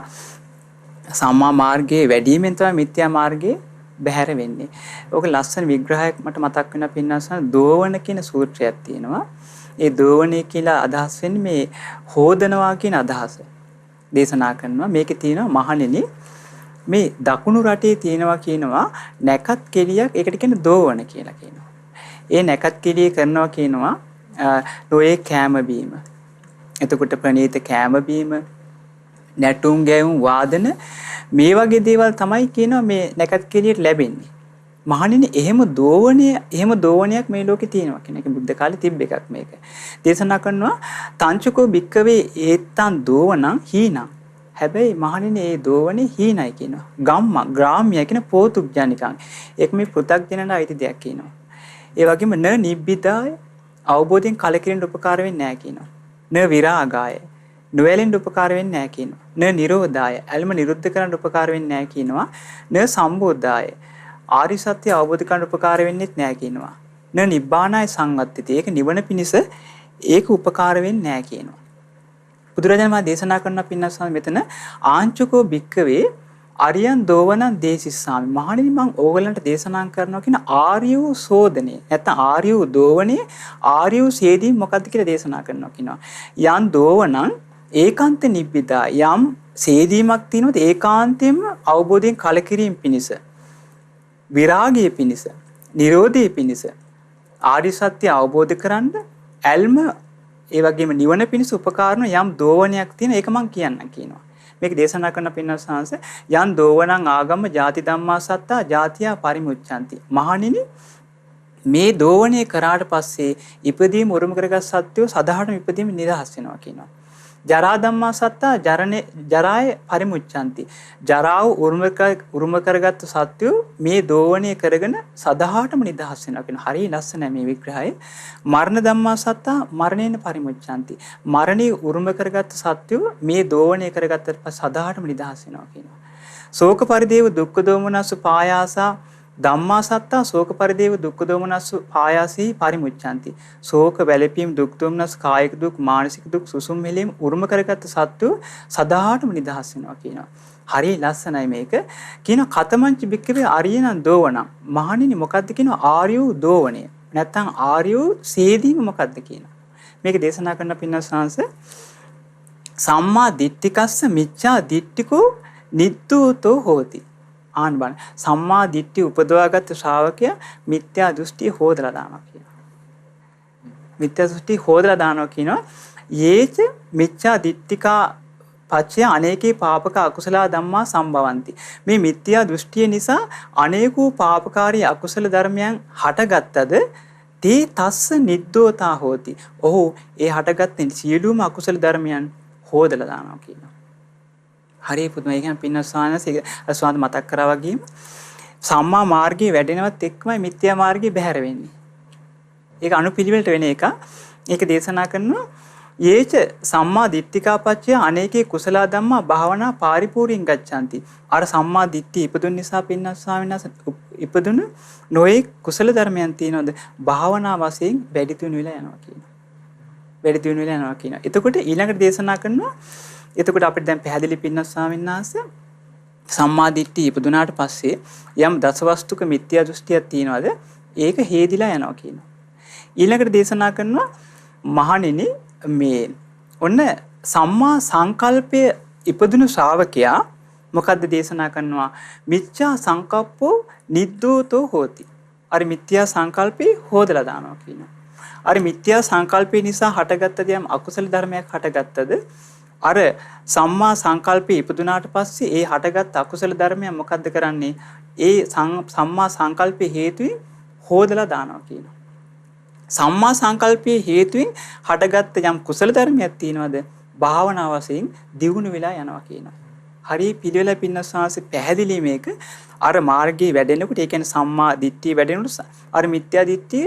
සම්මා මාර්ගයේ වැඩිමෙන් තමයි මිත්‍යා මාර්ගයේ බැහැර වෙන්නේ. ඕක ලස්සන විග්‍රහයක් මට මතක් වෙනවා පින්නස්සන දෝවන කියන සූත්‍රයක් තියෙනවා. ඒ දෝවණේ කියලා අදහස් වෙන්නේ මේ හෝදනවා කියන අදහස. දේශනා කරනවා මේකේ තියෙනවා මහණෙනි මේ දකුණු රටේ තියෙනවා කියනවා නැකත් කෙලියක් ඒකට කියන්නේ දෝවන කියලා කියනවා. ඒ නැකත් කෙලිය කරනවා කියනවා නොයේ කෑම බීම. එතකොට ප්‍රණීත කෑම බීම නැටුම් ගැයුම් වාදන මේ වගේ දේවල් තමයි කියනවා මේ නැකත් කෙලියට ලැබෙන්නේ. මහණෙනි එහෙම දෝවණයක් මේ ලෝකේ තියෙනවා කියන එක බුද්ධ කාලේ තිබ්බ එකක් මේක. දේශනා කරනවා තංචකෝ භික්කවේ ඒත්තං දෝවණං හීනං. හැබැයි මහණෙනි මේ දෝවනේ හීනයි කියනවා. ග්‍රාම්‍ය කියන පෝතුග්ජනිකං. ඒක මේ පෘථග්ජනන අයිති දෙයක් කියනවා. ඒ වගේම න නිබ්බිදාය අවබෝධයෙන් කලකිරෙන්න උපකාර වෙන්නේ නැහැ කියනවා. න විරාගාය නොවැළෙන්න උපකාර වෙන්නේ නැහැ කියනවා. න නිරෝධාය ඇල්ම නිරුද්ධ කරන්න උපකාර වෙන්නේ නැහැ කියනවා. න සම්බෝධාය ආරි සත්‍ය අවබෝධ කරගන්න උපකාර වෙන්නේත් නැහැ කියනවා. න නිබ්බානාය සංවත්තිතේ ඒක නිවන පිණිස ඒක උපකාර වෙන්නේ නැහැ කියනවා. බුදුරජාණන් වහන්සේ දේශනා කරන පින්නස්සම මෙතන ආංචුකෝ භික්කවේ අරියන් දෝවනං දේසිස්සාමි. මහණෙනි මම ඕගලන්ට දේශනා කරනවා කියන ආර්ය වූ සෝදනේ නැත්නම් ආර්ය වූ දෝවනේ ආර්ය වූ සේදී මොකද්ද කියලා දේශනා කරනවා කියනවා. යන් දෝවනං ඒකාන්ත නිබ්බිදා යම් සේදීමක් තියෙනවද ඒකාන්තයෙන්ම අවබෝධයෙන් කලකිරීම පිණිස විරාගයේ පිණිස නිරෝධයේ පිණිස ආරි සත්‍ය අවබෝධ කරන්න ඇල්ම ඒ වගේම නිවන පිණිස උපකාරන යම් දෝවනයක් තියෙන ඒක මම කියන්නම් කියනවා. මේක දේශනා කරන පින්නසංශ යන් දෝවනං ආගම ಜಾති ධම්මා සත්තා ಜಾතියා පරිමුච්ඡanti. මහණෙනි මේ දෝවණය කරාට පස්සේ ඉපදීම උරුම කරගත් සත්‍යෝ සදාහටම ඉපදීම නිදහස් වෙනවා කියනවා. ජරා ධම්මා සත්තා ජරාය පරිමුච්ඡanti. ජරාව උරුම කරගත් සත්‍යෝ මේ දෝවණය කරගෙන සදාහටම නිදහස් වෙනවා කියන හරිය ලස්සනයි මේ විග්‍රහය. මරණ ධම්මා සත්තා මරණයෙන් පරිමුච්ඡanti. මරණය උරුම කරගත් සත්‍යෝ මේ දෝවණය කරගත්තට පස්සේ සදාහටම නිදහස් වෙනවා කියනවා. ශෝක පරිදේව දුක්ඛ දෝමනස්ස පායාසා ධම්මා සත්තා ශෝක පරිදේව දුක්ඛ දෝමනස්ස පායාසී පරිමුච්ඡanti. ශෝක වැළපීම් දුක් දෝමනස් කායික දුක් මානසික දුක් සුසුම් මෙලීම් උරුම කරගත් සත්‍යෝ සදාහටම නිදහස් වෙනවා කියනවා. හරිය ලස්සනයි මේක. කියන කතමංච බික්කවේ අරියනන් දෝවණං. මහණෙනි මොකද්ද කියනවා ආර්ය වූ දෝවණය. නැත්තම් ආර්ය වූ සේදීම මොකද්ද කියනවා. මේක දේශනා කරන පින්නසංශ සම්මා දිට්ඨිකස්ස මිච්ඡා දිට්ඨිකෝ නිද්දෝතෝ හෝති. ආන් බණ සම්මා දිට්ඨිය උපදවාගත් ශ්‍රාවකයා මිත්‍යා දෘෂ්ටිය හොදලා දානවා කියනවා. මිත්‍යා දෘෂ්ටි හොදලා දානවා කියනවා. යේච මිච්ඡා දිට්ඨිකා පච්චය අනේකේ පාපක අකුසල ධම්මා සම්භවಂತಿ. මේ මිත්‍යා දෘෂ්ටිය නිසා අනේකෝ පාපකාරී අකුසල ධර්මයන් හටගත්තද තේ තස්ස නිද්දෝතා හෝති. ඔහු ඒ හටගත් සියලුම අකුසල ධර්මයන් හොදලා දානවා කියනවා. හරිය පුදුමයි. ඒ කියන්නේ පින්නස්සාන මතක් කරා වගේම සම්මා මාර්ගයේ වැඩෙනවත් එක්කමයි මිත්‍යා මාර්ගයේ බැහැර වෙන්නේ. ඒක අනුපිළිවෙලට වෙන එක. ඒක දේශනා කරනවා යේච සම්මා දිට්ඨිකාපච්චය අනේකේ කුසල ධම්මා භාවනා පාරිපූර්ණං ගච්ඡanti. අර සම්මා දිට්ඨිය ඉපදුන නිසා පින්නස්සාවින් ඉපදුන නොයේ කුසල ධර්මයන් තියනොද භාවනා වශයෙන් වැඩි දියුණු වෙලා යනවා කියනවා. වැඩි දියුණු වෙලා යනවා කියනවා. එතකොට ඊළඟට දේශනා කරනවා එතකොට අපිට දැන් පැහැදිලි පින්නස් ස්වාමීන් වහන්සේ සම්මා දිට්ඨිය ඉපදුනාට පස්සේ යම් දසවස්තුක මිත්‍යා දෘෂ්ටියක් තියනවාද ඒක හේදිලා යනවා කියනවා. ඊළඟට දේශනා කරනවා මහණෙනි මේ ඔන්න සම්මා සංකල්පය ඉපදුණු ශ්‍රාවකයා මොකද්ද දේශනා කරනවා මිච්ඡා සංකප්පෝ නිද්දෝතෝ හෝති. අර මිත්‍යා සංකල්පේ හොදලා දානවා කියනවා. අර මිත්‍යා සංකල්පේ නිසා හටගත්ත දෙයම් අකුසල ධර්මයක් හටගත්තද අර සම්මා සංකල්පේ ඉපදුනාට පස්සේ ඒ හටගත් අකුසල ධර්මයන් මොකද්ද කරන්නේ? ඒ සම්මා සංකල්පේ හේතුවෙන් හොදලා දානවා කියනවා. සම්මා සංකල්පයේ හේතුවෙන් හටගත් යම් කුසල ධර්මයක් තියෙනවද? භාවනා වශයෙන් දියුණු වෙලා යනවා කියනවා. හරිය පිළිවෙල පින්නස්සාසේ පැහැදිලි මේක. අර මාර්ගයේ වැඩෙනකොට ඒ කියන්නේ සම්මා දිට්ඨිය වැඩෙනකොට අර මිත්‍යා දිට්ඨිය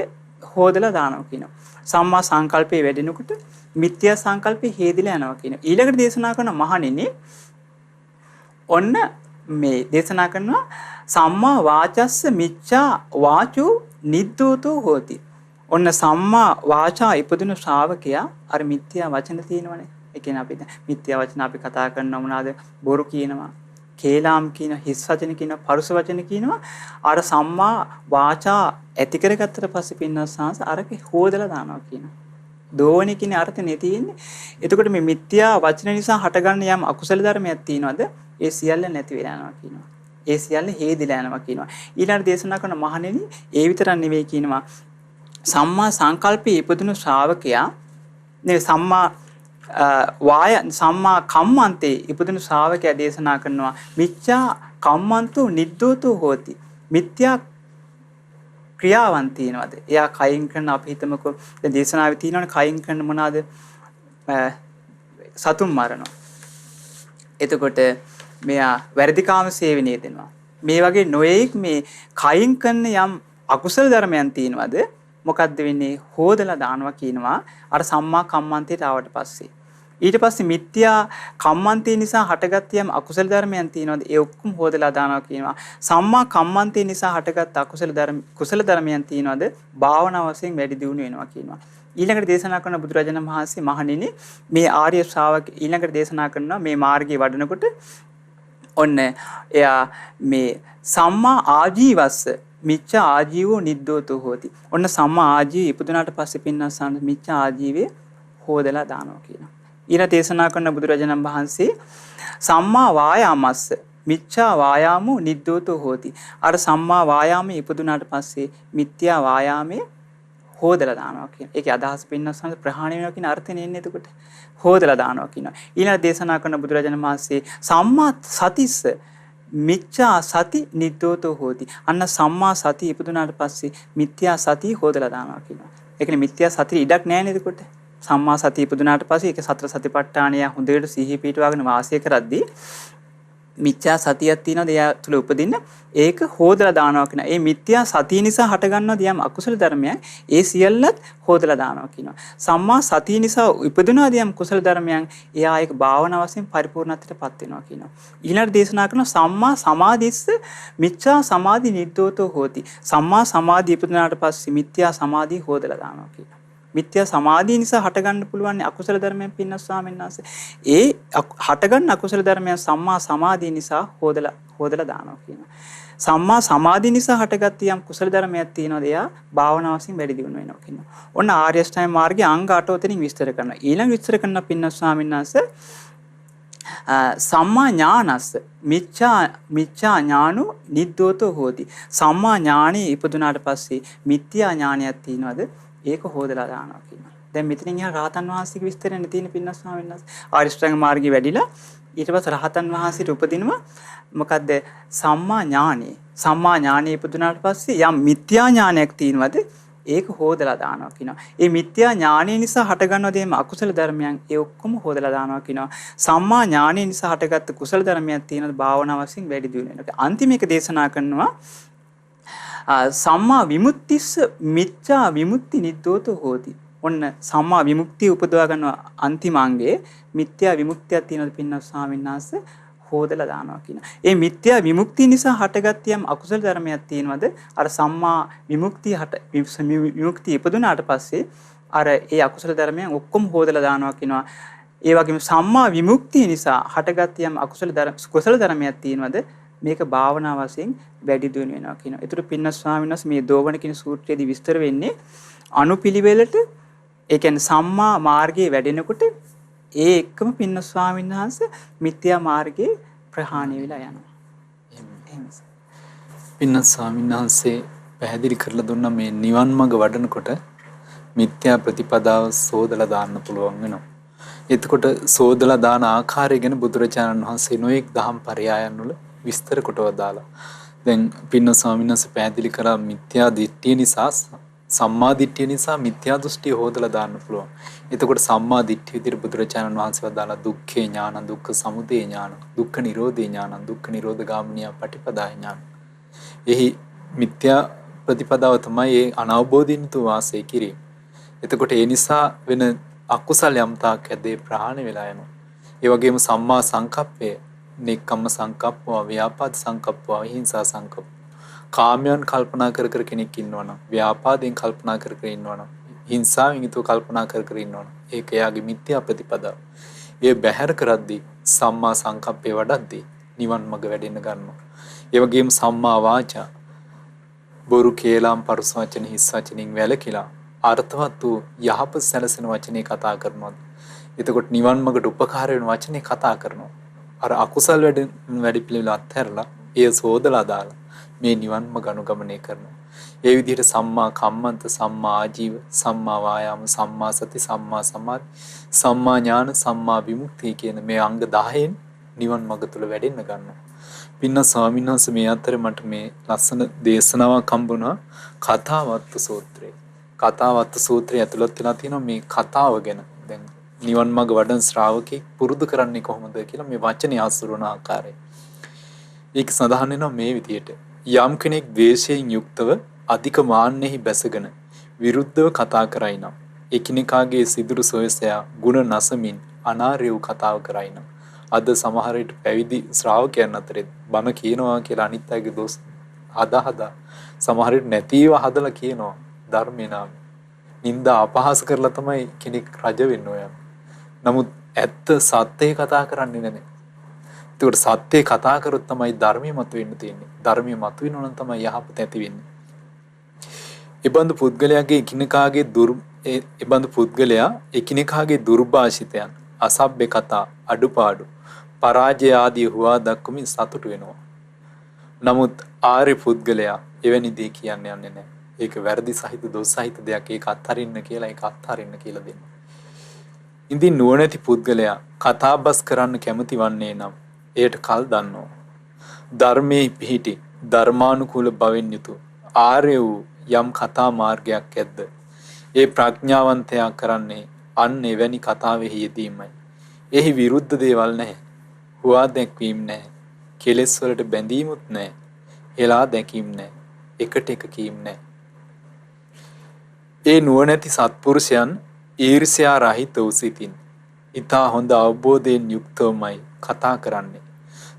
හොදලා දානවා කියනවා. සම්මා සංකල්පයේ වැඩෙනකොට මිත්‍යා සංකල්පේ හේදිලා යනවා කියනවා. ඊළඟට දේශනා කරන මහණෙනි ඔන්න මේ දේශනා කරනවා සම්මා වාචස්ස මිච්ඡා වාචෝ නිද්දෝතෝ හෝති. ඔන්න සම්මා වාචා ඉපදුන ශ්‍රාවකයා අර මිත්‍යා වචන තියෙනවනේ. ඒ කියන්නේ අපි මිත්‍යා වචන අපි කතා කරනවා මොනවාද? බොරු කියනවා, කේලාම් කියනවා, හිස් වචන කියනවා, පරුස වචන කියනවා. අර සම්මා වාචා ඇති කරගත්තට පස්සේ පින්නස්සාස අරක හොදලා දානවා කියනවා. දෝවණේ කියන අර්ථනේ තියෙන්නේ. එතකොට මේ මිත්‍යා වචන නිසා හටගන්න යම් අකුසල ධර්මයක් තියෙනවද? ඒ සියල්ල නැති වෙලා යනවා කියනවා. ඒ සියල්ල හේදිලා යනවා කියනවා. ඊළඟ දේශනා කරන මහණෙනි ඒ විතරක් නෙවෙයි කියනවා. සම්මා සංකල්පයේ ඉපදුණු ශ්‍රාවකයා නේ සම්මා සම්මා කම්මන්තේ ඉපදුණු ශ්‍රාවකයා දේශනා කරනවා මිච්ඡා කම්මන්තෝ නිද්දෝතෝ හෝති. මිත්‍යා ක්‍රියාවන් තියෙනවද? එයා කයින් කරන අපි හිතමුකෝ දැන් දේශනාවේ තියෙනවනේ කයින් කරන මොනවාද? සතුන් මරනවා. එතකොට මෙයා වැඩිකාම සේවනයේ දෙනවා. මේ වගේ නොයේක් මේ කයින් කරන යම් අකුසල ධර්මයන් තියෙනවද මොකද්ද වෙන්නේ? හොදලා දානවා කියනවා අර සම්මා කම්මන්තයට ආවට පස්සේ. ඊට පස්සේ මිත්‍යා කම්මන්තේ නිසා හටගත් යම් අකුසල ධර්මයන් තියෙනවද ඒ ඔක්කොම හොදලා දානවා කියනවා. සම්මා කම්මන්තේ නිසා හටගත් කුසල ධර්මයන් තියෙනවද භාවනා වශයෙන් වැඩි දියුණු වෙනවා කියනවා. ඊළඟට දේශනා කරන බුදුරජාණන් වහන්සේ මහණෙනි මේ ආර්ය ශ්‍රාවක ඊළඟට දේශනා කරනවා මේ මාර්ගයේ වඩනකොට ඔන්න එයා මේ සම්මා ආජීවස්ස මිච්ඡා ආජීවෝ නිද්දෝතෝ හෝති. ඔන්න සම්මා ආජීව ඉපදුනාට පස්සේ පින්නස්සන මිච්ඡා ආජීවයේ හොදලා දානවා කියනවා. ඊළඟ දේශනා කරන බුදුරජාණන් වහන්සේ සම්මා වායාමස්ස මිච්ඡා වායාමෝ නිද්දෝතෝ හෝති. අර සම්මා වායාමයේ ඉපදුනාට පස්සේ මිත්‍යා වායාමයේ හොදලා දානවා කියන. ඒකේ අදහස් පින්නස්සන ප්‍රහාණය වෙනවා කියන අර්ථය එන්නේ එතකොට. හොදලා දානවා කියනවා. ඊළඟ දේශනා කරන බුදුරජාණන් වහන්සේ සම්මා සතිස්ස මිච්ඡා සති නිද්දෝතෝ හෝති. අන්න සම්මා සතිය ඉපදුනාට පස්සේ මිත්‍යා සතිය හොදලා දානවා කියනවා. ඒ කියන්නේ මිත්‍යා සතිය ඉඩක් නැහැ නේද එතකොට? සම්මා සතිය ඉපදුනාට පස්සේ ඒක සතර සතිපට්ඨානය හොඳට සිහි පිටවාගෙන වාසය කරද්දී මිත්‍යා සතියක් තියෙනවද එයා තුල උපදින්න ඒක හොදලා දානවා කියන. ඒ මිත්‍යා සතිය නිසා හටගන්නවා දියම් අකුසල ධර්මයන් ඒ සියල්ලත් හොදලා දානවා කියනවා. සම්මා සතිය නිසා ඉපදුනා දියම් කුසල ධර්මයන් එයා ඒක භාවනා වශයෙන් පරිපූර්ණත්වයටපත් වෙනවා කියනවා. ඊළඟ දේශනා කරන සම්මා සමාධිස්ස මිච්ඡා සමාධි නිද්දෝතෝ හෝති. සම්මා සමාධිය ඉපදුනාට පස්සේ මිත්‍යා සමාධිය හොදලා දානවා කියනවා. මිත්‍යා සමාධිය නිසා හටගන්න පුළුවන් අකුසල ධර්මයන් පින්න ස්වාමීන් වහන්සේ ඒ හටගන්න අකුසල ධර්මයන් සම්මා සමාධිය නිසා හොදලා දානවා කියනවා. සම්මා සමාධිය නිසා හටගත් යම් කුසල ධර්මයක් තියෙනවද එයා භාවනා වශයෙන් වැඩි දියුණු වෙනවා කියනවා. ඔන්න ආර්ය අෂ්ටාංග මාර්ගයේ අංග 8 වලින් විස්තර කරනවා. ඊළඟ විස්තර කරන පින්න ස්වාමීන් වහන්සේ සම්මා ඥානස්ස මිච්ඡා ඥානෝ නිද්දෝතෝ හෝති. සම්මා ඥානෙ ඉපදුනාට පස්සේ මිත්‍යා ඥානයක් තියෙනවද ඒක හොදලා දානවා කියනවා. දැන් මෙතනින් එහා රහතන් වහන්සේගේ විස්තරෙන් තියෙන පින්නස් ස්වාමීන් වහන්සේ ආර්ය ශ්‍රැංග මාර්ගයේ වැඩිලා ඊට පස්සේ රහතන් වහන්සේට උපදිනවා මොකද්ද සම්මා ඥානෙ. සම්මා ඥානෙ ඉපදුනාට පස්සේ යම් මිත්‍යා ඥානයක් තියෙනවද ඒක හොදලා දානවා කියනවා. ඒ මිත්‍යා ඥානෙ නිසා හටගන්නවා දෙම අකුසල ධර්මයන් ඒ ඔක්කොම හොදලා දානවා කියනවා. සම්මා ඥානෙ නිසා හටගත්තු කුසල ධර්මයක් තියෙනවද භාවනා වශයෙන් වැඩි දියුණු වෙනවා. අන්තිම එක දේශනා කරනවා සම්මා විමුක්තිස්ස මිච්ඡා විමුක්ති නිද්දෝතෝ හෝති. ඔන්න සම්මා විමුක්තිය උපදවා ගන්නවා අන්තිම අංගයේ මිත්‍යා විමුක්තියක් තියෙනවද පින්නස් ස්වාමීන් වහන්සේ හොදලා දානවා කියන. ඒ මිත්‍යා විමුක්තිය නිසා හටගත් යම් අකුසල ධර්මයක් තියෙනවද අර සම්මා විමුක්තිය ඉපදුනාට පස්සේ අර ඒ අකුසල ධර්මයන් ඔක්කොම හොදලා දානවා කියනවා. ඒ වගේම සම්මා විමුක්තිය නිසා හටගත් යම් කුසල ධර්මයක් තියෙනවද මේක භාවනා වශයෙන් වැඩි දියුණු වෙනවා කියනවා. ඒතර පින්නස් ස්වාමීන් වහන්සේ මේ දෝවන කියන සූත්‍රයේදී විස්තර වෙන්නේ අනුපිළිවෙලට ඒ කියන්නේ සම්මා මාර්ගයේ වැඩෙනකොට ඒ එක්කම පින්නස් ස්වාමීන් වහන්සේ මිත්‍යා මාර්ගයේ ප්‍රහාණය වෙලා යනවා. එහෙම. පින්නස් ස්වාමීන් වහන්සේ පැහැදිලි කරලා දුන්න මේ නිවන් මඟ වඩනකොට මිත්‍යා ප්‍රතිපදාව සෝදලා දාන්න පුළුවන් වෙනවා. එතකොට සෝදලා දාන ආකාරය ගැන බුදුරජාණන් වහන්සේ නොඑක් දහම් පරයයන් වල විස්තර කොටව දාලා. දැන් පින්නස් ස්වාමීන් වහන්සේ පැහැදිලි කරා මිත්‍යා දිට්ඨිය නිසා සම්මා දිට්ඨිය නිසා මිත්‍යා දෘෂ්ටිය හොදලා දාන්න පුළුවන්. එතකොට සම්මා දිට්ඨිය විදිහට බුදුරජාණන් වහන්සේ වදාලා දුක්ඛේ ඥාන, දුක්ඛ සමුදය ඥාන, දුක්ඛ නිරෝධේ ඥාන, දුක්ඛ නිරෝධ ගාමිනිය පටිපදා ඥාන. එහි මිත්‍යා ප්‍රතිපදාව තමයි ඒ අනවබෝධින් තු වාසය කිරීම. එතකොට ඒ නිසා වෙන අකුසල යම්තාක් ඇදේ ප්‍රහාණය වෙලා යනවා. ඒ වගේම සම්මා සංකප්පය, නෙක්ඛම්ම සංකප්ප, ව්‍යාපාද සංකප්ප, අහිංසා සංකප්ප. කාමයන් කල්පනා කර කර කෙනෙක් ඉන්නවනම්, ව්‍යාපාදයෙන් කල්පනා කර කර ඉන්නවනම්, හිංසාවෙන් යුතුව කල්පනා කර කර ඉන්නවනම්, ඒක එයාගේ මිත්‍යා ප්‍රතිපදාව. ඒ බැහැර කරද්දී සම්මා සංකප්පේ වඩද්දී නිවන් මඟ වැඩෙන්න ගන්නවා. ඒ වගේම සම්මා වාචා, බොරු කේලම් පරුස වචන හිස් වචනින් වැළකීලා අර්ථවත් වූ යහපත් සැලසෙන වචනේ කතා කරනවා. එතකොට නිවන් මඟට උපකාර වෙන වචනේ කතා කරනවා. අර අකුසල් වැඩි පිළිවෙල අත්හැරලා ඒ සෝදලා දාලා මේ නිවන් මඟ අනුගමනය කරනවා. ඒ විදිහට සම්මා කම්මන්ත, සම්මා ආජීව, සම්මා වායාම, සම්මා සති, සම්මා සමාධි, සම්මා ඥාන, සම්මා විමුක්තිය කියන මේ අංග 10න් නිවන් මඟ තුල වැඩෙන්න ගන්නවා. පින්න ස්වාමීන් වහන්සේ මේ අතරේ මට මේ ලස්සන දේශනාවක් හම්බුණා කතාවත්තු සූත්‍රය. කතාවත්තු සූත්‍රය ඇතුළත් වෙලා තියෙනවා මේ කතාව ගැන. දැන් නිවන් මඟ වඩන ශ්‍රාවකෙක් පුරුදු කරන්නේ කොහොමද කියලා මේ වචනේ හසුරුවන ආකාරය. ඒක සඳහන් වෙනවා මේ විදිහට. යම් කෙනෙක් ද්වේෂයෙන් යුක්තව අධික මාන්නෙහි බැසගෙන විරුද්ධව කතා කරයි නම් එකිනෙකාගේ සිදුරු සොයසයා ගුණ නසමින් අනාර්ය වූ කතාව කරයි නම් අද සමහර විට පැවිදි ශ්‍රාවකයන් අතරේ බණ කියනවා කියලා අනිත් අයගේ දොස් හදා සමහර විට නැතිව හදලා කියනවා ධර්මේ නාමයෙන්. නින්දා අපහාස කරලා තමයි කෙනෙක් රජ වෙන්න ඕන. නමුත් ඇත්ත සත්‍යය කතා කරන්නේ නැහැ. ඒකට සත්‍යය කතා කරොත් තමයි ධර්මයේ මතුවෙන්න තියෙන්නේ. ධර්මයේ මතුවෙනවා නම් තමයි යහපත ඇති වෙන්නේ. ඒබඳු පුද්ගලයා එකිනෙකාගේ දුර්භාෂිතයන්, අසභ්‍ය කතා, අඩුපාඩු, පරාජය ආදී හුවා දක්වමින් සතුටු වෙනවා. නමුත් ආර්ය පුද්ගලයා එවැනි දේ කියන්නේ යන්නේ නැහැ. ඒක වැරදි සහිත දොස් සහිත දෙයක්. ඒක අත්හරින්න කියලා දෙනවා. ඉතින් නුවණැති පුද්ගලයා කතාබස් කරන්න කැමති වන්නේ නම් එයට කල් දන්නවා. ධර්මයේ පිහිටි ධර්මානුකූල බවෙන් යුතු ආර්ය වූ යම් කතා මාර්ගයක් ඇද්ද? ඒ ප්‍රඥාවන්තයා කරන්නේ අන්න එවැනි කතාවෙහි යෙදීමයි. එහි විරුද්ධ දේවල් නැහැ. හුවා දැක්වීම නැහැ. කෙලෙස් වලට බැඳීමුත් නැහැ. එලා දැකීම නැහැ. එකට එක කීම නැහැ. ඒ නුවණැති සත්පුරුෂයන් ඊර්ෂ්‍යා රහිත වූ සිතින් ඊතා හොඳ අවබෝධයෙන් යුක්තවමයි කතා කරන්නේ.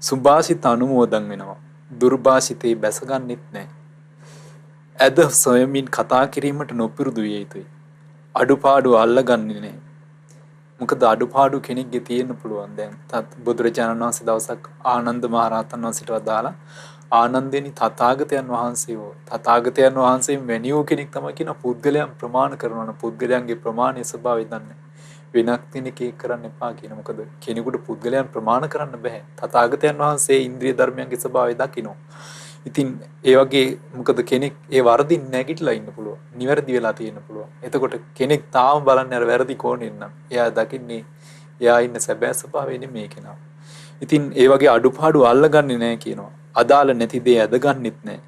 සුභාෂිත අනුමෝදන් වෙනවා. දුර්භාෂිතේ බැසගන්නෙත් නැහැ. ඇද සොයමින් කතා කිරීමට නොපිරුදු විය යුතුයි. අඩුපාඩු අල්ලගන්නේ නැහැ. මොකද අඩුපාඩු කෙනෙක්ගේ තියෙන්න පුළුවන්. දැන් බුදුරජාණන් වහන්සේ දවසක් ආනන්ද මහරහතන් වහන්සේට වදාලා ආනන්දෙනි තථාගතයන් වහන්සේ වැනි වූ කෙනෙක් තමයි කියන පුද්ගලයන් ප්‍රමාණ කරනවා. පුද්ගලයන්ගේ ප්‍රමාණයේ ස්වභාවය දන්නේ. වෙනක් කෙනෙක් ඒක කරන්න එපා කියන. මොකද කෙනෙකුට පුද්ගලයන් ප්‍රමාණ කරන්න බෑ. තථාගතයන් වහන්සේ ඉන්ද්‍රිය ධර්මයන්ගේ ස්වභාවය දකිනවා. ඉතින් ඒ වගේ මොකද කෙනෙක් ඒ වරදින් නැගිටලා ඉන්න පුළුවන්. නිවැරදි වෙලා තියෙන්න පුළුවන්. එතකොට කෙනෙක් තාම බලන්නේ අර වැරදි කෝණයෙන් නම් එයා දකින්නේ එයා ඉන්න සැබෑ ස්වභාවය නෙමේ කෙනා. ඉතින් ඒ වගේ අඩුපාඩු අල්ලගන්නේ නැහැ කියනවා. අදාළ නැති දේ අදගන්නෙත් නැහැ.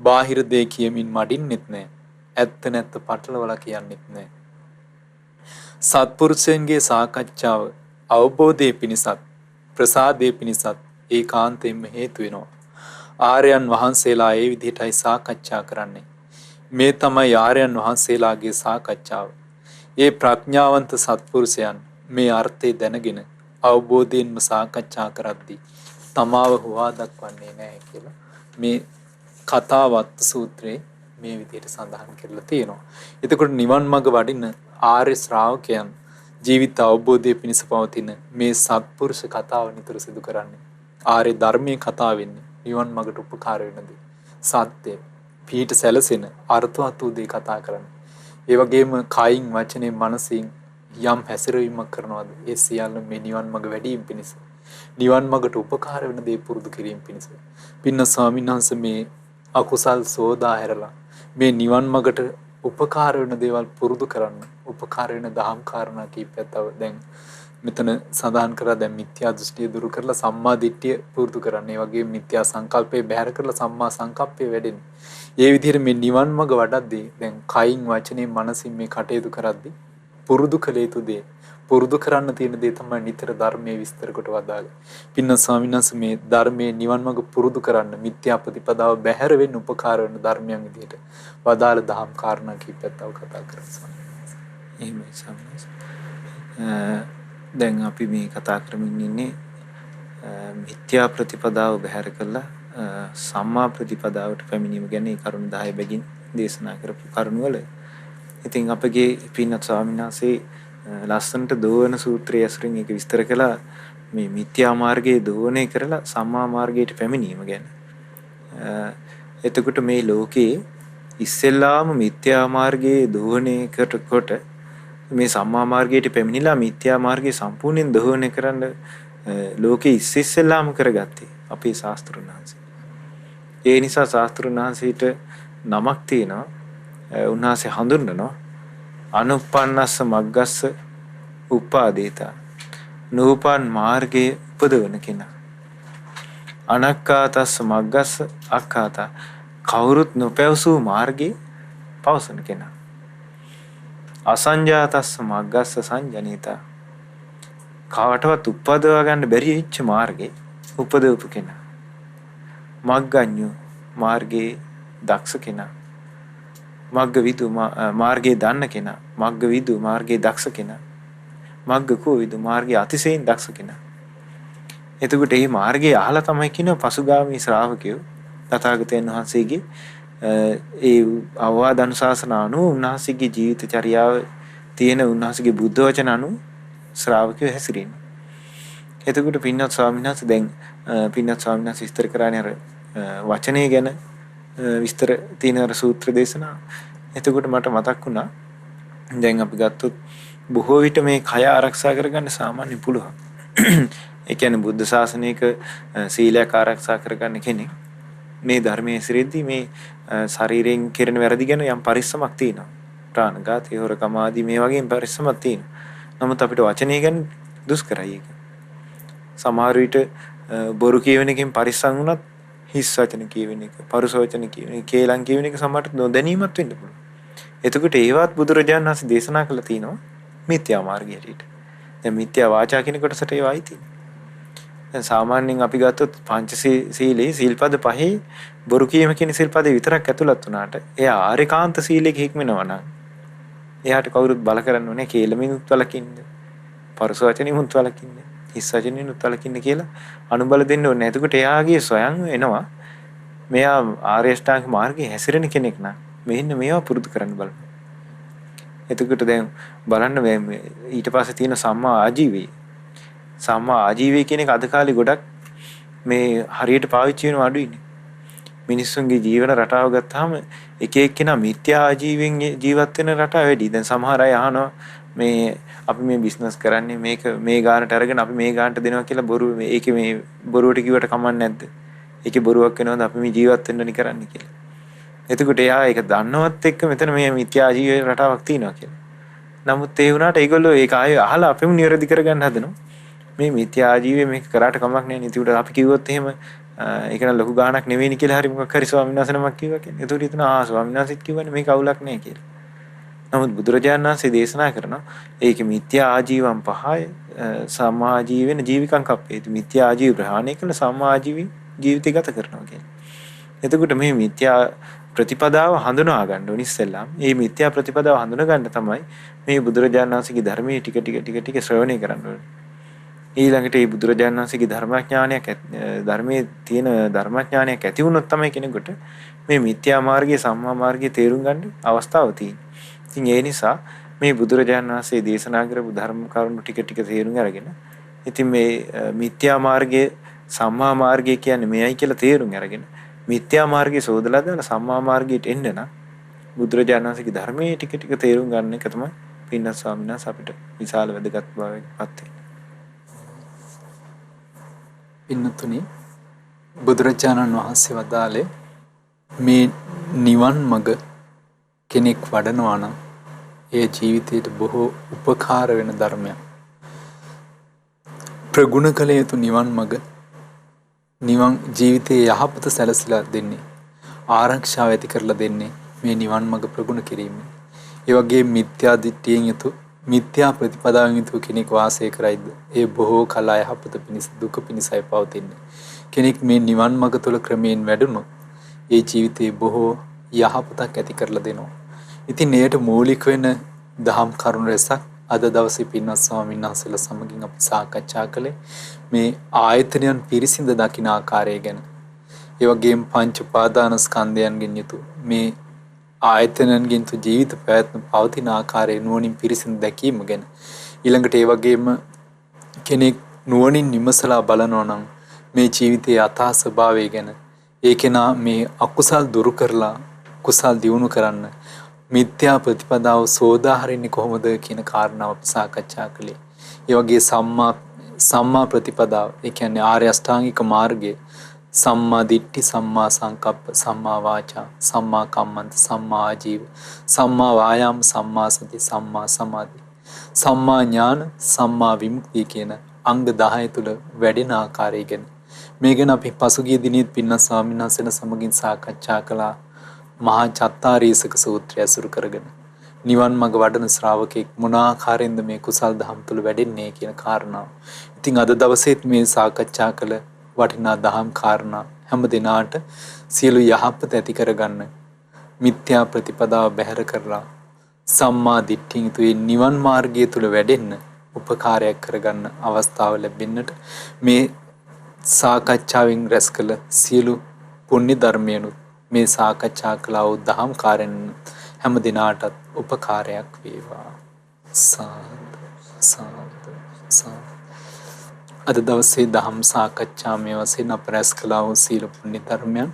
බාහිර දේ කියමින් මඩින්නෙත් නැහැ. ඇත්ත නැත්ත පටලවලා කියන්නෙත් නැහැ. සත්පුරුෂයන්ගේ සාකච්ඡාව අවබෝධයේ පිණිසත් ප්‍රසාදයේ පිණිසත් ඒකාන්තයෙන්ම හේතු වෙනවා. ආර්යයන් වහන්සේලා ඒ විදිහටයි සාකච්ඡා කරන්නේ. මේ තමයි ආර්යයන් වහන්සේලාගේ සාකච්ඡාව. ඒ ප්‍රඥාවන්ත සත්පුරුෂයන් මේ අර්ථය දැනගෙන අවබෝධයෙන්ම සාකච්ඡා කරද්දී තමාව හුවා දක්වන්නේ නැහැ කියලා මේ කතාවත් සූත්‍රයේ මේ විදිහට සඳහන් කරලා තියෙනවා. එතකොට නිවන් මඟ වඩින ආර්ය ශ්‍රාවකයන් ජීවිත අවබෝධයේ පිණිස පවතින මේ සත්පුරුෂ කතාව නිතර සිදු කරන්නේ. ආර්ය ධර්මයේ කතාව වෙන්නේ නිවන් මඟට උපකාර වෙන දේ. සත්‍ය පීඨ සැලසෙන අර්ථවත් වූ දේ කතා කරන්නේ. ඒ වගේම කයින් වචනෙන් මනසින් යම් හැසිරවීමක් කරනවාද ඒ සියල්ල මේ නිවන් මඟ වැඩිම පිණිස. නිවන් මඟට උපකාර වෙන දේ පුරුදු කිරීම පිණිස. පින්න ස්වාමීන් වහන්සේ මේ අකුසල් සෝදා හැරලා මේ නිවන් මඟට උපකාර වෙන දේවල් පුරුදු කරන්න උපකාර වෙන දහම් කාරණා කීපයක් තව දැන් මෙතන සඳහන් කරලා දැන් මිත්‍යා දෘෂ්ටිය දුරු කරලා සම්මා දිට්ඨිය පුරුදු කරන්න. ඒ වගේම මිත්‍යා සංකල්පේ බැහැර කරලා සම්මා සංකප්පේ වැඩෙන්නේ. ඒ විදිහට මේ නිවන් මඟ වඩද්දී දැන් කයින් වචනේ මනසින් මේ කටයුතු කරද්දී පුරුදු කළ යුතු දේ පුරුදු කරන්න තියෙන දේ තමයි නිතර ධර්මයේ විස්තර කොට වදාළේ. පින්න ස්වාමීන් වහන්සේ මේ ධර්මයේ නිවන් මඟ පුරුදු කරන්න මිත්‍යා ප්‍රතිපදාව බැහැර වෙන්න උපකාර වෙන ධර්මයන් විදිහට වදාළ දහම් කාරණා කීපයක් තව කතා කරමු. එහෙමයි සම්මත. දැන් අපි මේ කතා කරමින් ඉන්නේ මිත්‍යා ප්‍රතිපදාව බැහැර කළා සම්මා ප්‍රතිපදාවට පැමිණීම ගැන ඒ කරුණු 10 බැගින් දේශනා කරපු කරුණු වල. ඉතින් අපගේ පින්වත් ස්වාමීන් වහන්සේ ලස්සනට දෝවන සූත්‍රයේ ඇසුරින් ඒක විස්තර කළා මේ මිත්‍යා මාර්ගයේ දෝවණය කරලා සම්මා මාර්ගයට පැමිණීම ගැන. එතකොට මේ ලෝකේ ඉස්සෙල්ලාම මිත්‍යා මාර්ගයේ දෝවණය කොට මේ සම්මා මාර්ගයට පැමිණිලා මිත්‍යා මාර්ගයේ සම්පූර්ණයෙන් දෝවණය කරන්න ලෝකේ ඉස්සෙල්ලාම කරගත්තේ අපේ ශාස්ත්‍රඥ වහන්සේ. ඒ නිසා ශාස්ත්‍රඥ වහන්සේට නමක් තියෙනවා. උන්වහන්සේ හඳුන්වනවා අනුප්පන්නස්ස මග්ගස්ස උපාදේතා. නූපන් මාර්ගයේ උපදවන කෙනා. අනක්කාතස්ස මග්ගස්ස අක්කාතා. කවුරුත් නොපැවසූ මාර්ගයේ පවසන කෙනා. අසංජාතස්ස මග්ගස්ස සංජනිතා. කාටවත් උපදවා ගන්න බැරි වෙච්ච මාර්ගේ උපදවපු කෙනා. මග්ගඤ්ඤු මාර්ගේ දක්ෂ කෙනා. මග්ගවිදු මාර්ගේ දන්න කෙනා. මග්ගවිදු මාර්ගේ දක්ෂ කෙනා. මග්ගකෝවිදු මාර්ගේ අතිශයින් දක්ෂ කෙනා. එතකොට මේ මාර්ගය අහලා තමයි කියන පසුගාමී ශ්‍රාවකයෝ තථාගතයන් වහන්සේගේ ඒ අවවාද අනුශාසන අනුව උන්වහන්සේගේ ජීවිත චර්යාව තියෙන උන්වහන්සේගේ බුද්ධ වචන අනුව ශ්‍රාවකයෝ හැසිරෙන්නේ. එතකොට පින්වත් ස්වාමීන් වහන්සේ දැන් පින්වත් ස්වාමීන් වහන්සේ විස්තර කරන්නේ අර වචනේ ගැන විස්තර තියෙන අර සූත්‍ර දේශනා. එතකොට මට මතක් වුණා දැන් අපි ගත්තොත් බොහෝ විට මේ කය ආරක්ෂා කරගන්න සාමාන්‍ය පුළුවන්. ඒ කියන්නේ බුද්ධ ශාසනයක සීලයක් ආරක්ෂා කරගන්න කෙනෙක් මේ ධර්මයේ සිරෙද්දී මේ ශරීරයෙන් කෙරෙන වැරදි ගැන යම් පරිස්සමක් තියෙනවා. ප්‍රාණඝාතය, හොරකම ආදී මේ වගේ පරිස්සමක් තියෙනවා. නමුත් අපිට වචනය ගැන දුෂ්කරයි ඒක. සමහර විට බොරු කියවෙන එකෙන් පරිස්සම් වුණත් හිස් වචන කියවෙන එක, පරුස වචන කියවෙන එක, කේලම් කියවෙන එක සමහරට නොදැනීමත් වෙන්න පුළුවන්. එතකොට ඒවත් බුදුරජාණන් වහන්සේ දේශනා කළා තියෙනවා මිත්‍යා මාර්ගය හැටියට. දැන් මිත්‍යා වාචා කියන කොටසට ඒවයි තියෙන්නේ. දැන් සාමාන්‍යයෙන් අපි ගත්තොත් පංචශීලයේ සීල්පද පහේ බොරු කීම කියන සීල්පදේ විතරක් ඇතුළත් වුණාට එයා ආරේකාන්ත සීලයක හික්මනවා නම් එයාට කවුරුත් බල කරන්න ඕනේ කේලමිනුත් වලකින්න, පරුස වචනිනුත් වලකින්න, හිස් වචනිනුත් වලකින්න කියලා අනුබල දෙන්න ඕනේ. එතකොට එයාගේ සොයන් එනවා මෙයා ආර්ය අෂ්ටාංග මාර්ගයේ හැසිරෙන කෙනෙක් නම් මෙන්න මේවා පුරුදු කරන්න බලන්න. එතකොට දැන් බලන්න ඊට පස්සේ තියෙන සම්මා ආජීවය. සම්මා ආජීවය කියන එක අද කාලේ ගොඩක් මේ හරියට පාවිච්චි වෙනව අඩුයිනේ. මිනිස්සුන්ගේ ජීවන රටාව ගත්තාම එක එක්කෙනා මිත්‍යා ආජීවයෙන් ජීවත් වෙන රටාව වැඩි. දැන් සමහර අය අහනවා මේ අපි මේ බිස්නස් කරන්නේ මේක මේ ගානට අරගෙන අපි මේ ගානට දෙනවා කියලා බොරු ඒකේ මේ බොරුවට කිව්වට කමක් නැද්ද? ඒකේ බොරුවක් වෙනවද අපි මේ ජීවත් වෙන්න ඕනි කරන්නේ කියලා. එතකොට එයා ඒක දන්නවත් එක්ක මෙතන මේ මිත්‍යා ආජීවයේ රටාවක් තියෙනවා කියලා. නමුත් ඒ වුණාට ඒගොල්ලෝ ඒක ආයෙ අහලා අපෙම නිවැරදි කරගන්න හදනවා. මේ මිත්‍යා ආජීවයේ මේක කරාට කමක් නැහැ නේ. ඒකට අපි කිව්වොත් එහෙම ඒක නම් ලොකු ගාණක් නෙවෙයිනි කියලා හරි මොකක් හරි ස්වාමීන් වහන්සේ නමක් කිව්වා කියන්නේ. ඒකට හිතන ස්වාමීන් වහන්සේත් කිව්වනේ මේක අවුලක් නැහැ කියලා. නමුත් බුදුරජාණන් වහන්සේ දේශනා කරනවා ඒකේ මිත්‍යා ආජීවම් පහය සම්මා ආජීවෙන ජීවිකං කප්පේති. මිත්‍යා ආජීව ප්‍රහාණය කළ සම්මා ආජීවී ජීවිතය ගත කරනවා කියන්නේ. එතකොට මේ මිත්‍යා ප්‍රතිපදාව හඳුනා ගන්න ඕනි ඉස්සෙල්ලාම. මේ මිත්‍යා ප්‍රතිපදාව හඳුනා ගන්න තමයි මේ බුදුරජාණන් වහන්සේගේ ධර්මයේ ටික ටික ශ්‍රවණය කරන්න ඕනේ. ඊළඟට මේ බුදුරජාණන් වහන්සේගේ ධර්මයේ තියෙන ධර්මඥානයක් ඇති වුණොත් තමයි කෙනෙකුට මේ මිත්‍යා මාර්ගයේ සම්මා මාර්ගයේ තේරුම් ගන්න අවස්ථාව තියෙන්නේ. ඉතින් ඒ නිසා මේ බුදුරජාණන් වහන්සේ දේශනා කරපු ධර්ම කරුණු ටික ටික තේරුම් අරගෙන ඉතින් මේ මිත්‍යා මාර්ගයේ සම්මා මාර්ගය කියන්නේ මෙයයි කියලා තේරුම් අරගෙන මිත්‍යා මාර්ගයේ සෝදලා දාලා සම්මා මාර්ගයට එන්න නම් බුදුරජාණන් වහන්සේගේ ධර්මයේ ටික ටික තේරුම් ගන්න එක තමයි පින්නත් ස්වාමීන් වහන්සේ අපිට විශාල වැදගත් බවක් පත් වෙන්නේ. පින්නතුනි බුදුරජාණන් වහන්සේ වදාළේ මේ නිවන් මඟ කෙනෙක් වඩනවා නම් ඒ ජීවිතයට බොහෝ උපකාර වෙන ධර්මයක්. ප්‍රගුණ කළ යුතු නිවන් මඟ නිවන් ජීවිතයේ යහපත සැලසලා දෙන්නේ ආරක්ෂාව ඇති කරලා දෙන්නේ මේ නිවන් මඟ ප්‍රගුණ කිරීමෙන්. ඒ වගේ මිත්‍යා දිට්ඨියෙන් යුතු මිත්‍යා ප්‍රතිපදාවෙන් යුතු කෙනෙක් වාසය කරයිද ඒ බොහෝ කල යහපත පිණිස දුක පිණිසයි පවතින්නේ. කෙනෙක් මේ නිවන් මඟ තුළ ක්‍රමයෙන් වැඩුණොත් ඒ ජීවිතේ බොහෝ යහපතක් ඇති කරලා දෙනවා. ඉතින් එයට මූලික වෙන දහම් කරුණු රැසක් අද දවසේ පින්වත් ස්වාමීන් වහන්සේලා සමගින් අපි සාකච්ඡා කළේ මේ ආයතනයන් පිරිසිඳ දකින ආකාරය ගැන. ඒ වගේම පංච උපාදානස්කන්ධයන්ගෙන් යුතු මේ ආයතනයන්ගෙන් යුතු ජීවිත පැවැත්ම පවතින ආකාරය නුවණින් පිරිසිඳ දැකීම ගැන. ඊළඟට ඒ වගේම කෙනෙක් නුවණින් විමසලා බලනවා නම් මේ ජීවිතයේ යථා ස්වභාවය ගැන ඒ කෙනා මේ අකුසල් දුරු කරලා කුසල් දියුණු කරන්න මිත්‍යා ප්‍රතිපදාව සෝදා හරින්නේ කොහොමද කියන කාරණාව අපි සාකච්ඡා කළේ. ඒ වගේ සම්මා ප්‍රතිපදාව, ඒ කියන්නේ ආර්ය අෂ්ටාංගික මාර්ගය, සම්මා දිට්ඨි, සම්මා සංකප්ප, සම්මා වාචා, සම්මා කම්මන්ත, සම්මා ආජීව, සම්මා වායාම, සම්මා සති, සම්මා සමාධි, සම්මා ඥාන, සම්මා විමුක්තිය කියන අංග 10 තුල වැඩෙන ආකාරය ගැන මේ ගැන අපි පසුගිය දිනෙත් පින්වත් ස්වාමීන් වහන්සේලා සමගින් සාකච්ඡා කළා. මහා චත්තාරීසක සූත්‍රය අසුරු කරගෙන නිවන් මඟ වඩන ශ්‍රාවකෙක් මොන ආකාරයෙන්ද මේ කුසල් දහම් තුල වැඩෙන්නේ කියන කාරණාව. ඉතින් අද දවසේත් මේ සාකච්ඡා කළ වටිනා දහම් කාරණා හැම දිනාට සියලු යහපත ඇති කරගන්න මිත්‍යා ප්‍රතිපදාව බැහැර කරලා සම්මා දිට්ඨිය තුේ නිවන් මාර්ගය තුල වැඩෙන්න උපකාරයක් කරගන්න අවස්ථාව ලැබෙන්නට මේ සාකච්ඡාවෙන් රැස් කළ සියලු පුණ්‍ය ධර්මයනුත් මේ සාකච්ඡා කළා වූ දහම් කාරණන් හැම දිනාටත් උපකාරයක් වේවා. සාදු සාදු සාදු. අද දවසේ දහම් සාකච්ඡාමය වශයෙන් අප රැස් කළා වූ සීල පුණ්‍ය ධර්මයන්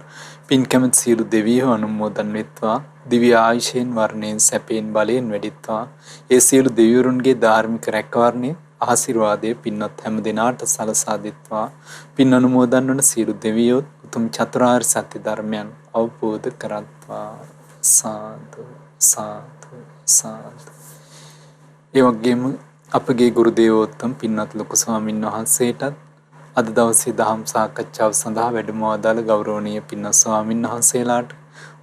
පින් කැමති සියලු දෙවියෝ අනුමෝදන් වෙත්වා. දිව්‍ය ආයුෂයෙන් වර්ණයෙන් සැපයෙන් බලයෙන් වැඩිත්වා. ඒ සියලු දෙවිවරුන්ගේ ධාර්මික රැකවරණය ආශිර්වාදයේ පින්වත් හැම දිනාට සලසා දෙත්වා. පින් අනුමෝදන් වන සියලු දෙවියෝ උතුම් චතුරාර්ය සත්‍ය ධර්මයන් අවබෝධ කරත්වා. සාදු සාදු සාදු. ඒ වගේම අපගේ ගුරු දේවෝත්තම පින්වත් ලොකු ස්වාමීන් වහන්සේටත් අද දවසේ දහම් සාකච්ඡාව සඳහා වැඩම වදාළ ගෞරවනීය පින්වත් ස්වාමීන් වහන්සේලාට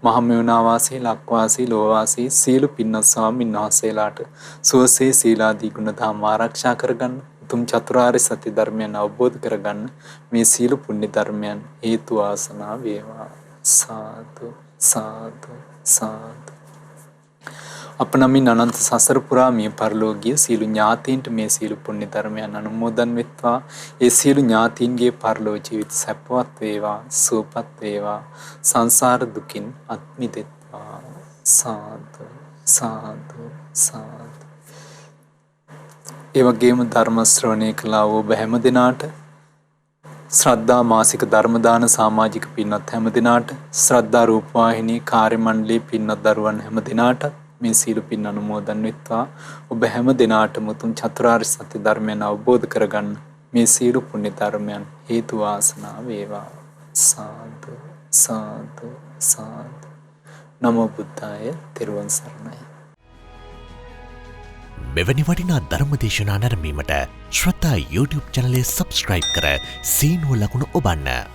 මහමෙවුනා වාසී ලක්වාසී ලෝවාසී සීල පින්වත් ස්වාමීන් වහන්සේලාට සුවසේ සීලාදී ගුණ ධර්ම ආරක්ෂා කරගන්න උතුම් චතුරාර්ය සත්‍ය ධර්මයන් අවබෝධ කරගන්න මේ සීල පුණ්‍ය ධර්මයන් හේතු වාසනා වේවා. සාදු සාදු සාදු. අප නමින් අනන්ත සසර පුරා මිය පරලෝකීය සීල ඥාතීන්ට මේ සීල පුණ්‍ය ධර්මයන් අනුමෝදන් වෙත්වා. ඒ සීල ඥාතීන්ගේ පරලෝ ජීවිත සැපවත් වේවා, සුවපත් වේවා, සංසාර දුකින් අත් මිදෙත්වා. සාදු සාදු සාදු. ඒ වගේම ධර්ම ශ්‍රවණය කළා වූ හැම දිනාට ශ්‍රද්ධා මාසික ධර්ම දාන සමාජික පින්වත් හැම දිනාට ශ්‍රද්ධා රූපවාහිනී කාර්ය මණ්ඩලයේ පින්වත් දරුවන් හැම දිනාට මේ සීල පින් අනුමෝදන් වෙත්වා. ඔබ හැම දිනාටම උතුම් චතුරාර්ය සත්‍ය ධර්මයන් අවබෝධ කරගන්න මේ සීල පුණ්‍ය ධර්මයන් හේතු වාසනා වේවා. සාදු සාදු සාදු. නමෝ බුද්ධාය. තෙරුවන් සරණයි. මෙවැනි වටිනා ධර්මදේශනා නැරඹීමට ශ්‍රද්ධා YouTube චැනලය සබ්ස්ක්‍රයිබ් කර සීනුව ලකුණ ඔබන්න.